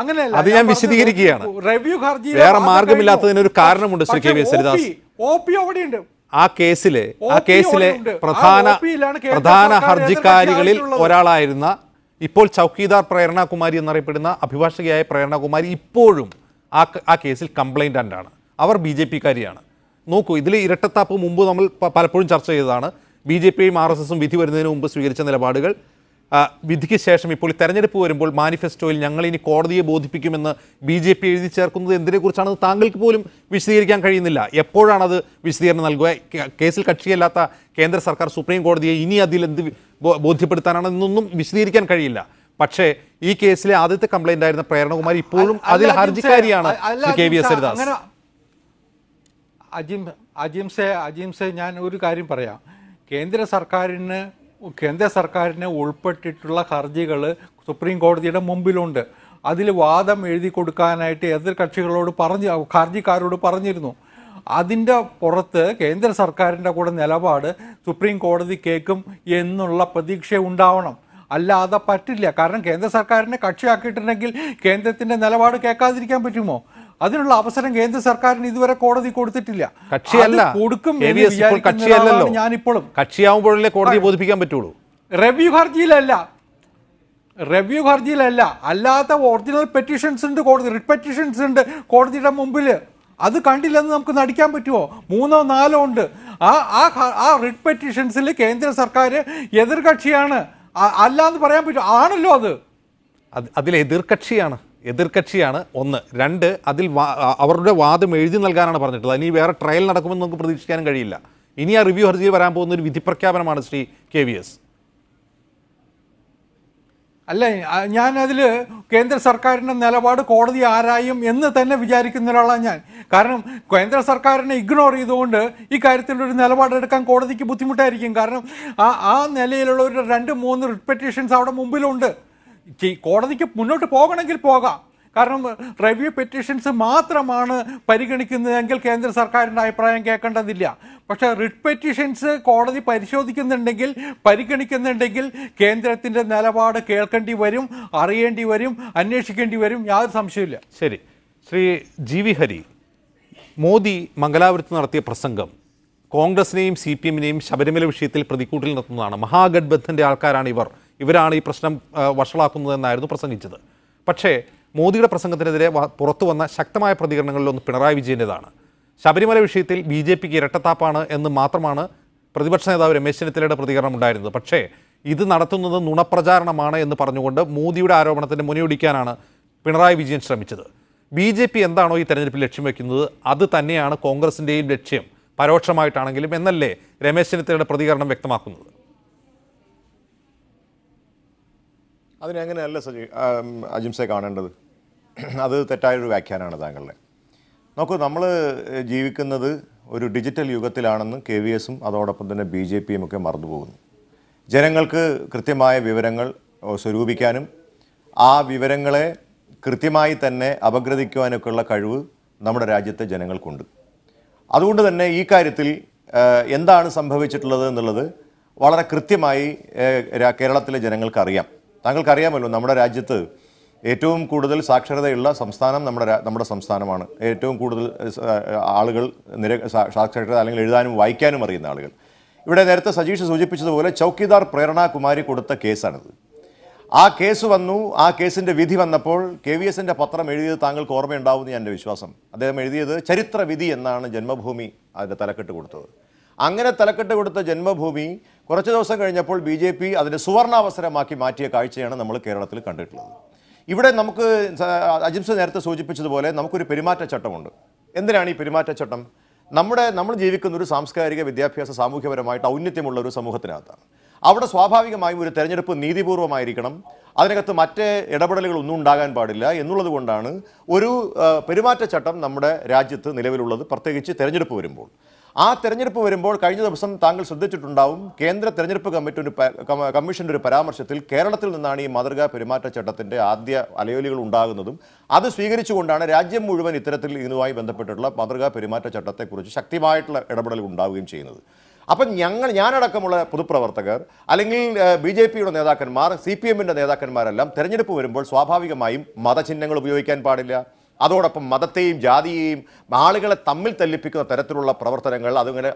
അങ്ങനെയല്ല. അത് ഞാൻ വിശദീകരിക്കുകയാണ്. റിവ്യൂ ഹർജി വേറെ മാർഗമില്ലാത്തതിനൊരു കാരണമുണ്ട് Shri K V S Haridas. അവിടെയുണ്ട്. ആ കേസിലെ പ്രധാന ഹർജിക്കാരികളിൽ ഒരാളായിരുന്ന ഇപ്പോൾ ചൗക്കീദാർ പ്രേരണകുമാരി എന്നറിയപ്പെടുന്ന അഭിഭാഷകയായ പ്രേരണകുമാരി ഇപ്പോഴും ആ കേസിൽ കംപ്ലൈൻ്റ് ആണ്. അവർ BJP-കാരിയാണ്. നോക്കൂ, ഇതിൽ ഇരട്ടത്താപ്പ് മുമ്പ് നമ്മൾ പലപ്പോഴും ചർച്ച ചെയ്തതാണ്. BJPയും RSSും വിധി വരുന്നതിന് മുമ്പ് സ്വീകരിച്ച നിലപാടുകൾ, വിധിക്ക് ശേഷം ഇപ്പോൾ തെരഞ്ഞെടുപ്പ് വരുമ്പോൾ മാനിഫെസ്റ്റോയിൽ ഞങ്ങൾ ഇനി കോടതിയെ ബോധിപ്പിക്കുമെന്ന് BJP എഴുതി ചേർക്കുന്നത് എന്തിനെക്കുറിച്ചാണ് താങ്കൾക്ക് പോലും വിശദീകരിക്കാൻ കഴിയുന്നില്ല. എപ്പോഴാണത് വിശദീകരണം നൽകുക? കേസിൽ കക്ഷിയല്ലാത്ത കേന്ദ്ര സർക്കാർ സുപ്രീം കോടതിയെ ഇനി അതിൽ എന്ത് ബോധ്യപ്പെടുത്താനാണ് എന്നൊന്നും വിശദീകരിക്കാൻ കഴിയില്ല. പക്ഷേ ഈ കേസിലെ ആദ്യത്തെ കംപ്ലൈന്റ് ആയിരുന്ന പ്രേരണകുമാരി ഇപ്പോഴും അതിൽ ഹർജിക്കാരിയാണ്. KVS ഹരിദാസ്. അജിംസെ ഞാൻ ഒരു കാര്യം പറയാം. കേന്ദ്ര സർക്കാരിന് ഉൾപ്പെട്ടിട്ടുള്ള ഹർജികൾ സുപ്രീം കോടതിയുടെ മുമ്പിലുണ്ട്. അതിൽ വാദം എഴുതി കൊടുക്കാനായിട്ട് എതിർ കക്ഷികളോട് ഹർജിക്കാരോട് പറഞ്ഞിരുന്നു. അതിൻ്റെ പുറത്ത് കേന്ദ്ര സർക്കാരിൻ്റെ കൂടെ നിലപാട് സുപ്രീം കോടതി കേൾക്കും എന്നുള്ള പ്രതീക്ഷ ഉണ്ടാവണം. അല്ലാതെ പറ്റില്ല. കാരണം കേന്ദ്ര സർക്കാരിനെ കക്ഷിയാക്കിയിട്ടുണ്ടെങ്കിൽ കേന്ദ്രത്തിൻ്റെ നിലപാട് കേൾക്കാതിരിക്കാൻ പറ്റുമോ? അതിനുള്ള അവസരം കേന്ദ്ര സർക്കാരിന് ഇതുവരെ കോടതി കൊടുത്തിട്ടില്ല. കൊടുക്കും ഞാനിപ്പോഴും. കക്ഷിയാവുമ്പോഴല്ലേ കോടതിയെ ബോധിപ്പിക്കാൻ പറ്റുള്ളൂ. റിവ്യൂ ഹർജിയിലല്ല, അല്ലാത്ത ഒറിജിനൽ പെറ്റീഷൻസ് ഉണ്ട്, റിട്ട് പെറ്റീഷൻസ് ഉണ്ട് കോടതിയുടെ മുമ്പിൽ. അത് കണ്ടില്ലെന്ന് നമുക്ക് നടിക്കാൻ പറ്റുമോ? 3 or 4 ഉണ്ട്. ആ റിട്ട് പെറ്റീഷൻസിൽ കേന്ദ്ര സർക്കാർ എതിർകക്ഷിയാണ്. അല്ലാന്ന് പറയാൻ പറ്റുമോ? ആണല്ലോ അത്. അതിൽ എതിർകക്ഷിയാണ് ഒന്ന്. 2, അതിൽ അവരുടെ വാദം എഴുതി നൽകാനാണ് പറഞ്ഞിട്ടുള്ളത്. ഇനി വേറെ ട്രയൽ നടക്കുമെന്ന് നമുക്ക് പ്രതീക്ഷിക്കാനും കഴിയില്ല. ഇനി ആ റിവ്യൂ ഹർജിയിൽ വരാൻ പോകുന്ന ഒരു വിധി പ്രഖ്യാപനമാണ് ശ്രീ KVS. അല്ല, ഞാനതിൽ കേന്ദ്ര സർക്കാരിൻ്റെ നിലപാട് കോടതി ആരായും എന്ന് തന്നെ വിചാരിക്കുന്ന ഒരാളാണ് ഞാൻ. കാരണം കേന്ദ്ര സർക്കാരിനെ ഇഗ്നോർ ചെയ്തുകൊണ്ട് ഈ കാര്യത്തിലൊരു നിലപാടെടുക്കാൻ കോടതിക്ക് ബുദ്ധിമുട്ടായിരിക്കും. കാരണം ആ നിലയിലുള്ള ഒരു 2-3 റിട്ട് പെറ്റീഷൻസ് അവിടെ മുമ്പിലുണ്ട്. കോടതിക്ക് മുന്നോട്ട് പോകണമെങ്കിൽ പോകാം. കാരണം റിവ്യൂ പെറ്റീഷൻസ് മാത്രമാണ് പരിഗണിക്കുന്നതെങ്കിൽ കേന്ദ്ര സർക്കാരിൻ്റെ അഭിപ്രായം കേൾക്കേണ്ടതില്ല. പക്ഷേ റിട്ട് പെറ്റീഷൻസ് കോടതി പരിഗണിക്കുന്നുണ്ടെങ്കിൽ കേന്ദ്രത്തിൻ്റെ നിലപാട് കേൾക്കേണ്ടി വരും, അറിയേണ്ടി വരും, അന്വേഷിക്കേണ്ടി വരും. യാതൊരു സംശയമില്ല. ശരി. ശ്രീ GV ഹരി, മോദി മംഗലാപുരത്ത് നടത്തിയ പ്രസംഗം കോൺഗ്രസിനെയും CPM-നെയും ശബരിമല വിഷയത്തിൽ പ്രതിക്കൂട്ടിൽ നിർത്തുന്നതാണ്. മഹാഗഡ്ബന്ധൻ്റെ ആൾക്കാരാണ് ഇവരാണ് ഈ പ്രശ്നം വഷളാക്കുന്നതെന്നായിരുന്നു പ്രസംഗിച്ചത്. പക്ഷേ മോദിയുടെ പ്രസംഗത്തിനെതിരെ പുറത്തു വന്ന ശക്തമായ പ്രതികരണങ്ങളിലൊന്ന് പിണറായി വിജയൻ്റെതാണ്. ശബരിമല വിഷയത്തിൽ BJPക്ക് ഇരട്ടത്താപ്പാണ് എന്ന് മാത്രമാണ് പ്രതിപക്ഷ നേതാവ് രമേശ് ചെന്നിത്തലയുടെ പ്രതികരണം ഉണ്ടായിരുന്നത്. പക്ഷേ ഇത് നടത്തുന്നത് നുണപ്രചാരണമാണ് എന്ന് പറഞ്ഞുകൊണ്ട് മോദിയുടെ ആരോപണത്തിന് മുനയൊടിക്കാനാണ് പിണറായി വിജയൻ ശ്രമിച്ചത്. BJP എന്താണോ ഈ തെരഞ്ഞെടുപ്പിൽ ലക്ഷ്യം വയ്ക്കുന്നത് അത് തന്നെയാണ് കോൺഗ്രസിൻ്റെയും ലക്ഷ്യം, പരോക്ഷമായിട്ടാണെങ്കിലും എന്നല്ലേ രമേശ് ചെന്നിത്തലയുടെ പ്രതികരണം വ്യക്തമാക്കുന്നത്? അതിനങ്ങനെയല്ല അജിംസെ കാണേണ്ടത്. അത് തെറ്റായൊരു വ്യാഖ്യാനമാണ് താങ്കളുടെ. നോക്കൂ, നമ്മൾ ജീവിക്കുന്നത് ഒരു ഡിജിറ്റൽ യുഗത്തിലാണെന്ന് KVSും അതോടൊപ്പം തന്നെ BJPയും ഒക്കെ മറന്നുപോകുന്നു. ജനങ്ങൾക്ക് കൃത്യമായ വിവരങ്ങൾ സ്വരൂപിക്കാനും ആ വിവരങ്ങളെ കൃത്യമായി തന്നെ അപഗ്രഥിക്കുവാനൊക്കെയുള്ള കഴിവ് നമ്മുടെ രാജ്യത്തെ ജനങ്ങൾക്കുണ്ട്. അതുകൊണ്ട് തന്നെ ഈ കാര്യത്തിൽ എന്താണ് സംഭവിച്ചിട്ടുള്ളത് എന്നുള്ളത് വളരെ കൃത്യമായി കേരളത്തിലെ ജനങ്ങൾക്കറിയാം. താങ്കൾക്കറിയാമല്ലോ, നമ്മുടെ രാജ്യത്ത് ഏറ്റവും കൂടുതൽ സാക്ഷരതയുള്ള സംസ്ഥാനം നമ്മുടെ സംസ്ഥാനമാണ്. ഏറ്റവും കൂടുതൽ ആളുകൾ സാക്ഷരത അല്ലെങ്കിൽ എഴുതാനും വായിക്കാനും അറിയുന്ന ആളുകൾ. ഇവിടെ നേരത്തെ സജീഷ് സൂചിപ്പിച്ചതുപോലെ ചൗക്കീദാർ പ്രേരണകുമാരി കൊടുത്ത കേസാണിത്. ആ കേസ് വന്നു. ആ കേസിൻ്റെ വിധി വന്നപ്പോൾ KVSൻ്റെ പത്രം എഴുതിയത് താങ്കൾക്ക് ഓർമ്മയുണ്ടാവുമെന്ന് എൻ്റെ വിശ്വാസം. അദ്ദേഹം എഴുതിയത് ചരിത്ര വിധി എന്നാണ് ജന്മഭൂമി അതിൻ്റെ തലക്കെട്ട് കൊടുത്തത്. അങ്ങനെ തലക്കെട്ട് കൊടുത്ത ജന്മഭൂമി കുറച്ച് ദിവസം കഴിഞ്ഞപ്പോൾ BJP അതിൻ്റെ സുവർണാവസരമാക്കി മാറ്റിയ കാഴ്ചയാണ് നമ്മൾ കേരളത്തിൽ കണ്ടിട്ടുള്ളത്. ഇവിടെ നമുക്ക് അജിംസ് നേരത്തെ സൂചിപ്പിച്ചതുപോലെ നമുക്കൊരു പെരുമാറ്റച്ചട്ടമുണ്ട്. എന്തിനാണ് ഈ പെരുമാറ്റച്ചട്ടം? നമ്മൾ ജീവിക്കുന്ന ഒരു സാംസ്കാരിക വിദ്യാഭ്യാസ സാമൂഹ്യപരമായിട്ട് ഔന്നത്യമുള്ള ഒരു സമൂഹത്തിനകത്താണ്. അവിടെ സ്വാഭാവികമായും ഒരു തെരഞ്ഞെടുപ്പ് നീതിപൂർവമായിരിക്കണം, അതിനകത്ത് മറ്റ് ഇടപെടലുകൾ ഒന്നും ഉണ്ടാകാൻ പാടില്ല എന്നുള്ളത് കൊണ്ടാണ് ഒരു പെരുമാറ്റച്ചട്ടം നമ്മുടെ രാജ്യത്ത് നിലവിലുള്ളത്, പ്രത്യേകിച്ച് തെരഞ്ഞെടുപ്പ് വരുമ്പോൾ. ആ തെരഞ്ഞെടുപ്പ് വരുമ്പോൾ കഴിഞ്ഞ ദിവസം താങ്കൾ ശ്രദ്ധിച്ചിട്ടുണ്ടാവും, കേന്ദ്ര തെരഞ്ഞെടുപ്പ് കമ്മീഷൻ്റെ ഒരു പരാമർശത്തിൽ കേരളത്തിൽ നിന്നാണ് ഈ മാതൃകാ പെരുമാറ്റച്ചട്ടത്തിൻ്റെ ആദ്യ അലയൊലികൾ ഉണ്ടാകുന്നതും അത് സ്വീകരിച്ചുകൊണ്ടാണ് രാജ്യം മുഴുവൻ ഇത്തരത്തിൽ ഇതുമായി ബന്ധപ്പെട്ടിട്ടുള്ള മാതൃകാ പെരുമാറ്റച്ചട്ടത്തെക്കുറിച്ച് ശക്തമായിട്ടുള്ള ഇടപെടൽ ഉണ്ടാവുകയും ചെയ്യുന്നത്. അപ്പം ഞാനടക്കമുള്ള പൊതുപ്രവർത്തകർ അല്ലെങ്കിൽ BJPയുടെ നേതാക്കന്മാർ, CPMൻ്റെ നേതാക്കന്മാരെല്ലാം തെരഞ്ഞെടുപ്പ് വരുമ്പോൾ സ്വാഭാവികമായും മതചിഹ്നങ്ങൾ ഉപയോഗിക്കാൻ പാടില്ല, അതോടൊപ്പം മതത്തെയും ജാതിയെയും ആളുകളെ തമ്മിൽ തല്ലിപ്പിക്കുന്ന തരത്തിലുള്ള പ്രവർത്തനങ്ങൾ അതിങ്ങനെ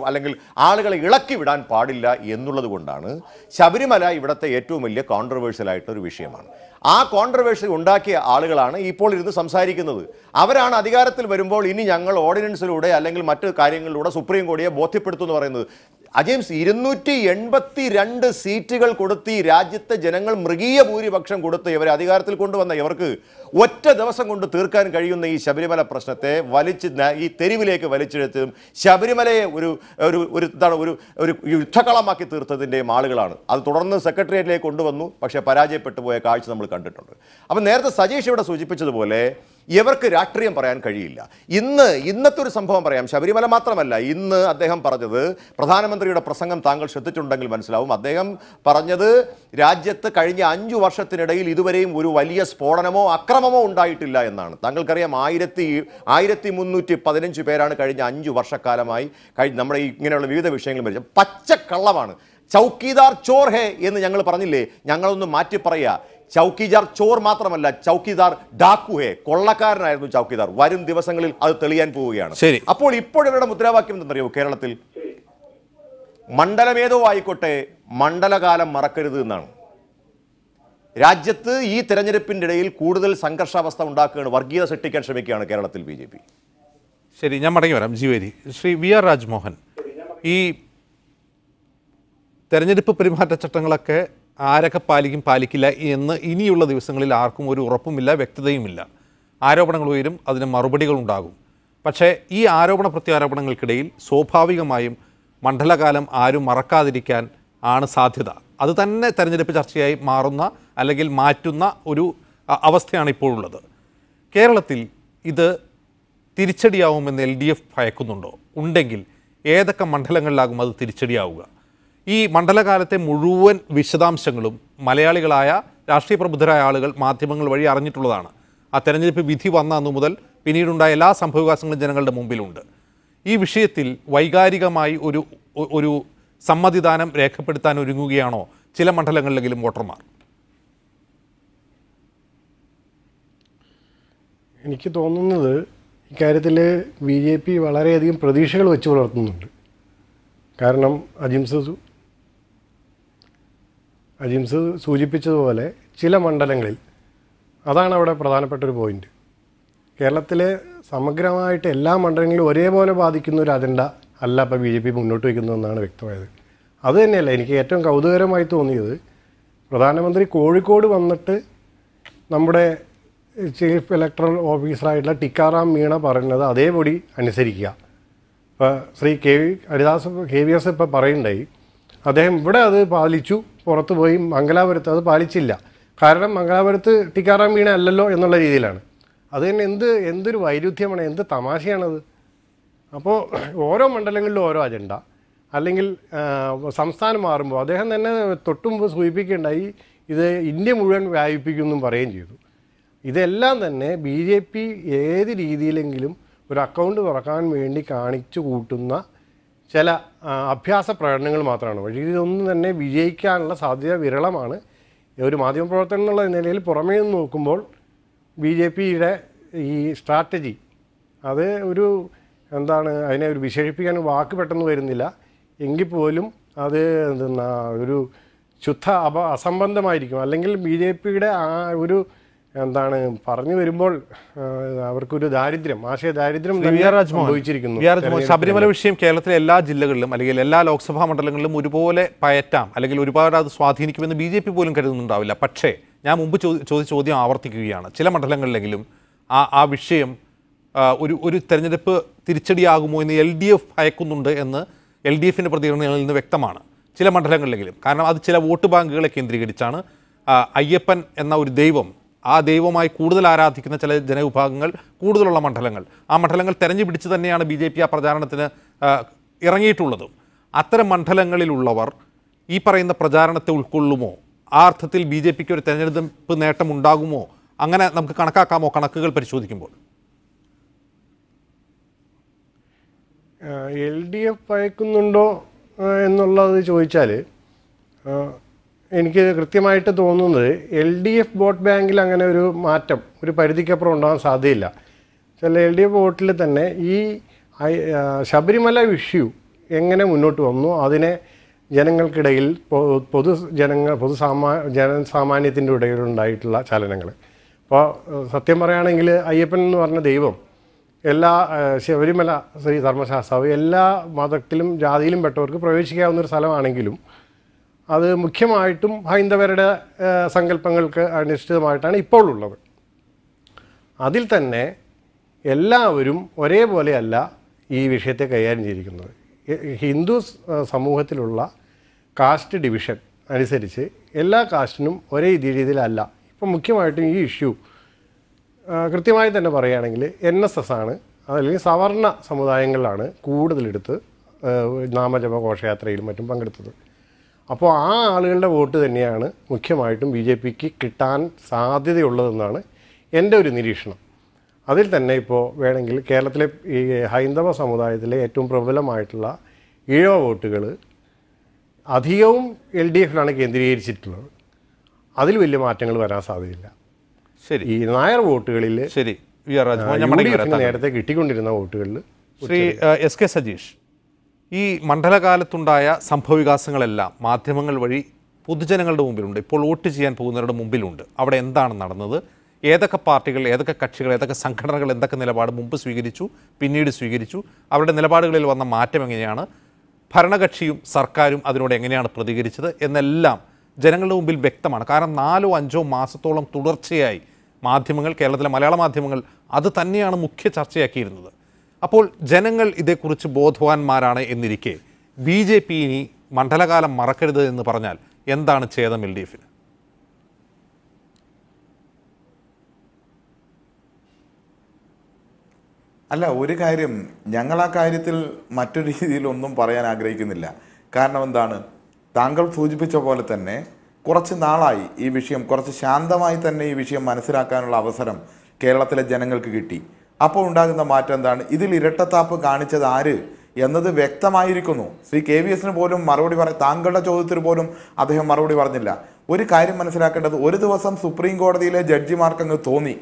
അല്ലെങ്കിൽ ആളുകളെ ഇളക്കി വിടാൻ പാടില്ല എന്നുള്ളത് കൊണ്ടാണ് ശബരിമല ഇവിടുത്തെ ഏറ്റവും വലിയ കോൺട്രവേഴ്ഷ്യൽ ആയിട്ടൊരു വിഷയമാണ്. ആ കോൺട്രവേഴ്സി ഉണ്ടാക്കിയ ആളുകളാണ് ഇപ്പോൾ ഇരുന്ന് സംസാരിക്കുന്നത്. അവരാണ് അധികാരത്തിൽ വരുമ്പോൾ ഇനി ഞങ്ങൾ ഓർഡിനൻസിലൂടെ അല്ലെങ്കിൽ മറ്റു കാര്യങ്ങളിലൂടെ സുപ്രീം കോടതിയെ ബോധ്യപ്പെടുത്തുമെന്ന് പറയുന്നത്. അജെയിംസ്, 282 സീറ്റുകൾ കൊടുത്ത് ഈ രാജ്യത്തെ ജനങ്ങൾ മൃഗീയ ഭൂരിപക്ഷം കൊടുത്ത് ഇവരെ അധികാരത്തിൽ കൊണ്ടുവന്ന ഇവർക്ക് ഒറ്റ ദിവസം കൊണ്ട് തീർക്കാൻ കഴിയുന്ന ഈ ശബരിമല പ്രശ്നത്തെ ഈ തെരുവിലേക്ക് വലിച്ചെടുത്തും ശബരിമലയെ ഒരു യുദ്ധകളമാക്കി തീർത്തതിൻ്റെയും ആളുകളാണ്. അത് തുടർന്ന് സെക്രട്ടേറിയറ്റിലേക്ക് കൊണ്ടുവന്നു, പക്ഷേ പരാജയപ്പെട്ടു പോയ കാഴ്ച നമ്മൾ കണ്ടിട്ടുണ്ട്. അപ്പം നേരത്തെ സജീഷ് ഇവിടെ സൂചിപ്പിച്ചതുപോലെ ഇവർക്ക് രാഷ്ട്രീയം പറയാൻ കഴിയില്ല. ഇന്നത്തെ ഒരു സംഭവം പറയാം. ശബരിമല മാത്രമല്ല, ഇന്ന് അദ്ദേഹം പറഞ്ഞത്, പ്രധാനമന്ത്രിയുടെ പ്രസംഗം താങ്കൾ ശ്രദ്ധിച്ചിട്ടുണ്ടെങ്കിൽ മനസ്സിലാവും, അദ്ദേഹം പറഞ്ഞത് രാജ്യത്ത് കഴിഞ്ഞ 5 വർഷത്തിനിടയിൽ ഇതുവരെയും ഒരു വലിയ സ്ഫോടനമോ അക്രമമോ ഉണ്ടായിട്ടില്ല എന്നാണ്. താങ്കൾക്കറിയാം, 1315 പേരാണ് കഴിഞ്ഞ 5 വർഷക്കാലമായി നമ്മുടെ ഇങ്ങനെയുള്ള വിവിധ വിഷയങ്ങൾ മരിച്ചത്. പച്ചക്കള്ളമാണ്. ചൗക്കിദാർ ചോർ ഹേ എന്ന് ഞങ്ങൾ പറഞ്ഞില്ലേ, ഞങ്ങളൊന്ന് മാറ്റി പറയുക. ചൗക്കിദാർ ചോർ മാത്രമല്ല, ചൗക്കിദാർ ഡാക്കു ഹേ, കൊള്ളക്കാരനായിരുന്നു ചൗക്കിദാർ. വരും ദിവസങ്ങളിൽ അത് തെളിയാൻ പോവുകയാണ്. അപ്പോൾ ഇപ്പോഴിവരുടെ മുദ്രാവാക്യം എന്തെന്നറിയോ കേരളത്തിൽ? മണ്ഡലമേതോ ആയിക്കോട്ടെ, മണ്ഡലകാലം മറക്കരുത് എന്നാണ്. രാജ്യത്ത് ഈ തെരഞ്ഞെടുപ്പിൻ്റെ ഇടയിൽ കൂടുതൽ സംഘർഷാവസ്ഥ ഉണ്ടാക്കുകയാണ്, വർഗീയത സൃഷ്ടിക്കാൻ ശ്രമിക്കുകയാണ് കേരളത്തിൽ BJP. ശരി, ഞാൻ മടങ്ങി വരാം. ജീവേരി, ശ്രീ VR രാജ്മോഹൻ, ഈ തെരഞ്ഞെടുപ്പ് പെരുമാറ്റച്ചട്ടങ്ങളൊക്കെ ആരൊക്കെ പാലിക്കില്ല എന്ന് ഇനിയുള്ള ദിവസങ്ങളിൽ ആർക്കും ഒരു ഉറപ്പുമില്ല, വ്യക്തതയുമില്ല. ആരോപണങ്ങൾ ഉയരും, അതിന് മറുപടികൾ ഉണ്ടാകും. പക്ഷേ ഈ ആരോപണ പ്രത്യാരോപണങ്ങൾക്കിടയിൽ സ്വാഭാവികമായും മണ്ഡലകാലം ആരും മറക്കാതിരിക്കാൻ ആണ് സാധ്യത. അത് തന്നെ തെരഞ്ഞെടുപ്പ് ചർച്ചയായി മാറുന്ന അല്ലെങ്കിൽ മാറ്റുന്ന ഒരു അവസ്ഥയാണ് ഇപ്പോഴുള്ളത്. കേരളത്തിൽ ഇത് തിരിച്ചടിയാവുമെന്ന് LDF ഭയക്കുന്നുണ്ടോ? ഉണ്ടെങ്കിൽ ഏതൊക്കെ മണ്ഡലങ്ങളിലാകും അത് തിരിച്ചടിയാവുക? ഈ മണ്ഡലകാലത്തെ മുഴുവൻ വിശദാംശങ്ങളും മലയാളികളായ രാഷ്ട്രീയ പ്രബുദ്ധരായ ആളുകൾ മാധ്യമങ്ങൾ വഴി അറിഞ്ഞിട്ടുള്ളതാണ്. ആ തെരഞ്ഞെടുപ്പ് വിധി വന്ന അന്നു മുതൽ പിന്നീടുണ്ടായ എല്ലാ സംഭവവികാസങ്ങളും ജനങ്ങളുടെ മുമ്പിലുണ്ട്. ഈ വിഷയത്തിൽ വൈകാരികമായി ഒരു സമ്മതിദാനം രേഖപ്പെടുത്താൻ ഒരുങ്ങുകയാണോ ചില മണ്ഡലങ്ങളിലെങ്കിലും വോട്ടർമാർ? എനിക്ക് തോന്നുന്നത് ഇക്കാര്യത്തിൽ BJP വളരെയധികം പ്രതീക്ഷകൾ വെച്ച് പുലർത്തുന്നുണ്ട്. കാരണം അജിംസ് സൂചിപ്പിച്ചതുപോലെ ചില മണ്ഡലങ്ങളിൽ, അതാണ് അവിടെ പ്രധാനപ്പെട്ട ഒരു പോയിന്റ്. കേരളത്തിലെ സമഗ്രമായിട്ട് എല്ലാ മണ്ഡലങ്ങളിലും ഒരേപോലെ ബാധിക്കുന്ന ഒരു അജണ്ട അല്ല ഇപ്പോൾ BJP മുന്നോട്ട് വയ്ക്കുന്നതെന്നാണ് വ്യക്തമായത്. അതുതന്നെയല്ല എനിക്ക് ഏറ്റവും കൗതുകരമായി തോന്നിയത്, പ്രധാനമന്ത്രി കോഴിക്കോട് വന്നിട്ട് നമ്മുടെ ചീഫ് ഇലക്ടറൽ ഓഫീസറായിട്ടുള്ള ടിക്കാറാം മീണ പറയുന്നത് അതേപടി അനുസരിക്കുക. ഇപ്പോൾ ശ്രീ KVS ഇപ്പോൾ പറയുണ്ടായി, അദ്ദേഹം ഇവിടെ അത് പാലിച്ചു, പുറത്ത് പോയി മംഗലാപുരത്ത് അത് പാലിച്ചില്ല. കാരണം മംഗലാപുരത്ത് ടിക്കാറാം മീണ അല്ലല്ലോ എന്നുള്ള രീതിയിലാണ്. അത് തന്നെ എന്തൊരു വൈരുദ്ധ്യമാണ്, എന്ത് തമാശയാണത്. അപ്പോൾ ഓരോ മണ്ഡലങ്ങളിലും ഓരോ അജണ്ട, അല്ലെങ്കിൽ സംസ്ഥാനം മാറുമ്പോൾ അദ്ദേഹം തന്നെ തൊട്ടുമുമ്പ് സൂചിപ്പിക്കേണ്ടായി ഇത് ഇന്ത്യ മുഴുവൻ വ്യാപിപ്പിക്കുമെന്നും പറയുകയും ചെയ്തു. ഇതെല്ലാം തന്നെ BJP ഏത് രീതിയിലെങ്കിലും ഒരു അക്കൗണ്ട് തുറക്കാൻ വേണ്ടി കാണിച്ചു കൂട്ടുന്ന ചില അഭ്യാസ പ്രകടനങ്ങൾ മാത്രമാണ്. പക്ഷേ ഇതൊന്നും തന്നെ വിജയിക്കാനുള്ള സാധ്യത വിരളമാണ്. ഒരു മാധ്യമപ്രവർത്തനം എന്നുള്ള നിലയിൽ പുറമേ നിന്ന് നോക്കുമ്പോൾ BJPയുടെ ഈ സ്ട്രാറ്റജി അത് അതിനെ ഒരു വിശേഷിപ്പിക്കാൻ വാക്ക് പെട്ടെന്ന് വരുന്നില്ല എങ്കിൽ പോലും അത് ഒരു ശുദ്ധ അസംബന്ധമായിരിക്കും. അല്ലെങ്കിൽ BJPയുടെ ആ ഒരു പറഞ്ഞു വരുമ്പോൾ അവർക്കൊരു ആശയ ദാരിദ്ര്യം സംഭവിച്ചിരിക്കുന്നു. ശബരിമല വിഷയം കേരളത്തിലെ എല്ലാ ജില്ലകളിലും അല്ലെങ്കിൽ എല്ലാ ലോക്സഭാ മണ്ഡലങ്ങളിലും ഒരുപോലെ പയറ്റാം, അല്ലെങ്കിൽ ഒരുപാട് അത് സ്വാധീനിക്കുമെന്ന് BJP പോലും കരുതുന്നുണ്ടാവില്ല. പക്ഷേ ഞാൻ മുമ്പ് ചോദിച്ച ചോദ്യം ആവർത്തിക്കുകയാണ്. ചില മണ്ഡലങ്ങളിലെങ്കിലും ആ വിഷയം ഒരു തെരഞ്ഞെടുപ്പ് തിരിച്ചടിയാകുമോ എന്ന് LDF ഭയക്കുന്നുണ്ട് എന്ന് LDFിൻ്റെ പ്രതികരണങ്ങളിൽ നിന്ന് വ്യക്തമാണ്. ചില മണ്ഡലങ്ങളിലെങ്കിലും. കാരണം അത് ചില വോട്ട് ബാങ്കുകളെ കേന്ദ്രീകരിച്ചാണ്. അയ്യപ്പൻ എന്ന ഒരു ദൈവം, ആ ദൈവമായി കൂടുതൽ ആരാധിക്കുന്ന ചില ജനവിഭാഗങ്ങൾ കൂടുതലുള്ള മണ്ഡലങ്ങൾ, ആ മണ്ഡലങ്ങൾ തെരഞ്ഞു പിടിച്ച് തന്നെയാണ് BJP ആ പ്രചാരണത്തിന് ഇറങ്ങിയിട്ടുള്ളതും. അത്തരം മണ്ഡലങ്ങളിലുള്ളവർ ഈ പറയുന്ന പ്രചാരണത്തെ ഉൾക്കൊള്ളുമോ? ആ അർത്ഥത്തിൽ BJPക്ക് ഒരു തെരഞ്ഞെടുപ്പ് നേട്ടം ഉണ്ടാകുമോ? അങ്ങനെ നമുക്ക് കണക്കാക്കാമോ കണക്കുകൾ പരിശോധിക്കുമ്പോൾ? LDF അയക്കുന്നുണ്ടോ എന്നുള്ളത് ചോദിച്ചാൽ എനിക്ക് കൃത്യമായിട്ട് തോന്നുന്നത് LDF വോട്ട് ബാങ്കിൽ അങ്ങനെ ഒരു മാറ്റം ഒരു പരിധിക്കപ്പുറം ഉണ്ടാകാൻ സാധ്യതയില്ല. ചില LDF വോട്ടിൽ തന്നെ ഈ ശബരിമല ഇഷ്യൂ എങ്ങനെ മുന്നോട്ട് വന്നു, അതിനെ ജനങ്ങൾക്കിടയിൽ ജനസാമാന്യത്തിൻ്റെ ഇടയിലുണ്ടായിട്ടുള്ള ചലനങ്ങൾ. അപ്പോൾ സത്യം പറയുകയാണെങ്കിൽ അയ്യപ്പൻ എന്ന് പറഞ്ഞ ദൈവം എല്ലാ ശബരിമല ശ്രീ ധർമ്മശാസ്താവ് എല്ലാ മതത്തിലും ജാതിയിലും പെട്ടവർക്ക് പ്രവേശിക്കാവുന്നൊരു സ്ഥലമാണെങ്കിലും അത് മുഖ്യമായിട്ടും ഹൈന്ദവരുടെ സങ്കല്പങ്ങൾക്ക് അനിശ്ചിതമായിട്ടാണ് ഇപ്പോൾ ഉള്ളത്. അതിൽ തന്നെ എല്ലാവരും ഒരേപോലെയല്ല ഈ വിഷയത്തെ കൈകാര്യം ചെയ്തിരിക്കുന്നത്. ഹിന്ദു സമൂഹത്തിലുള്ള കാസ്റ്റ് ഡിവിഷൻ അനുസരിച്ച് എല്ലാ കാസ്റ്റിനും ഒരേ രീതിയിലല്ല. ഇപ്പം മുഖ്യമായിട്ടും ഈ ഇഷ്യൂ കൃത്യമായി തന്നെ പറയുകയാണെങ്കിൽ NSS ആണ്, അതല്ലെങ്കിൽ സവർണ സമുദായങ്ങളിലാണ് കൂടുതലെടുത്ത് നാമജപ ഘോഷയാത്രയിലും മറ്റും പങ്കെടുത്തത്. അപ്പോൾ ആ ആളുകളുടെ വോട്ട് തന്നെയാണ് മുഖ്യമായിട്ടും BJPക്ക് കിട്ടാൻ സാധ്യതയുള്ളതെന്നാണ് എൻ്റെ ഒരു നിരീക്ഷണം. അതിൽ തന്നെ ഇപ്പോൾ വേണമെങ്കിൽ കേരളത്തിലെ ഈ ഹൈന്ദവ സമുദായത്തിലെ ഏറ്റവും പ്രബലമായിട്ടുള്ള ഈഴവ വോട്ടുകൾ അധികവും LDFിലാണ് കേന്ദ്രീകരിച്ചിട്ടുള്ളത്. അതിൽ വലിയ മാറ്റങ്ങൾ വരാൻ സാധ്യതയില്ല. ശരി, ഈ നായർ വോട്ടുകളിൽ ശരി, നേരത്തെ കിട്ടിക്കൊണ്ടിരുന്ന വോട്ടുകളിൽ ശ്രീ SK സജീഷ്, ഈ മണ്ഡലകാലത്തുണ്ടായ സംഭവവികാസങ്ങളെല്ലാം മാധ്യമങ്ങൾ വഴി പൊതുജനങ്ങളുടെ മുമ്പിലുണ്ട്, ഇപ്പോൾ വോട്ട് ചെയ്യാൻ പോകുന്നവരുടെ മുമ്പിലുണ്ട്. അവിടെ എന്താണ് നടന്നത്, ഏതൊക്കെ പാർട്ടികൾ, ഏതൊക്കെ കക്ഷികൾ, ഏതൊക്കെ സംഘടനകൾ എന്തൊക്കെ നിലപാട് മുമ്പ് സ്വീകരിച്ചു, പിന്നീട് സ്വീകരിച്ചു, അവരുടെ നിലപാടുകളിൽ വന്ന മാറ്റം എങ്ങനെയാണ്, ഭരണകക്ഷിയും സർക്കാരും അതിനോട് എങ്ങനെയാണ് പ്രതികരിച്ചത് എന്നെല്ലാം ജനങ്ങളുടെ മുമ്പിൽ വ്യക്തമാണ്. കാരണം 4-5 മാസത്തോളം തുടർച്ചയായി മാധ്യമങ്ങൾ, കേരളത്തിലെ മലയാള മാധ്യമങ്ങൾ അത് തന്നെയാണ് മുഖ്യ ചർച്ചയാക്കിയിരുന്നത്. അപ്പോൾ ജനങ്ങൾ ഇതേക്കുറിച്ച് ബോധവാന്മാരാണ് എന്നിരിക്കെ BJP ഇനി മണ്ഡലകാലം മറക്കരുത് എന്ന് പറഞ്ഞാൽ എന്താണ് ഛേദം LDFന്? അല്ല, ഒരു കാര്യം ഞങ്ങൾ ആ കാര്യത്തിൽ മറ്റൊരു രീതിയിലൊന്നും പറയാൻ ആഗ്രഹിക്കുന്നില്ല. കാരണം എന്താണ്, താങ്കൾ സൂചിപ്പിച്ച പോലെ തന്നെ കുറച്ച് നാളായി ഈ വിഷയം കുറച്ച് ശാന്തമായി തന്നെ ഈ വിഷയം മനസ്സിലാക്കാനുള്ള അവസരം കേരളത്തിലെ ജനങ്ങൾക്ക് കിട്ടി. അപ്പോൾ ഉണ്ടാകുന്ന മാറ്റം എന്താണ്, ഇതിൽ ഇരട്ടത്താപ്പ് കാണിച്ചത് ആര് എന്നത് വ്യക്തമായിരിക്കുന്നു. ശ്രീ KVS പോലും മറുപടി താങ്കളുടെ ചോദ്യത്തിന് പോലും അദ്ദേഹം മറുപടി പറഞ്ഞില്ല. ഒരു കാര്യം മനസ്സിലാക്കേണ്ടത്, ഒരു ദിവസം സുപ്രീം കോടതിയിലെ ജഡ്ജിമാർക്കങ്ങ് തോന്നി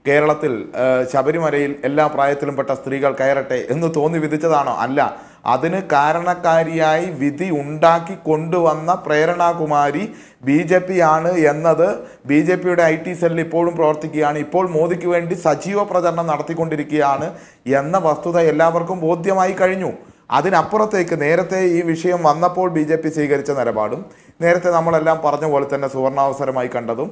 കേരളത്തിൽ ശബരിമലയിൽ എല്ലാ പ്രായത്തിലും പെട്ട സ്ത്രീകൾ കയറട്ടെ എന്ന് തോന്നി വിധിച്ചതാണോ? അല്ല. അതിന് കാരണക്കാരിയായി വിധി ഉണ്ടാക്കി കൊണ്ടുവന്ന പ്രേരണാകുമാരി BJP ആണ് എന്നത് BJPയുടെ IT സെല്ലിൽ ഇപ്പോഴും പ്രവർത്തിക്കുകയാണ്, ഇപ്പോൾ മോദിക്ക് വേണ്ടി സജീവ പ്രചരണം നടത്തിക്കൊണ്ടിരിക്കുകയാണ് എന്ന വസ്തുത എല്ലാവർക്കും ബോധ്യമായി കഴിഞ്ഞു. അതിനപ്പുറത്തേക്ക് നേരത്തെ ഈ വിഷയം വന്നപ്പോൾ BJP സ്വീകരിച്ച നിലപാടും നേരത്തെ നമ്മളെല്ലാം പറഞ്ഞ പോലെ തന്നെ സുവർണാവസരമായി കണ്ടതും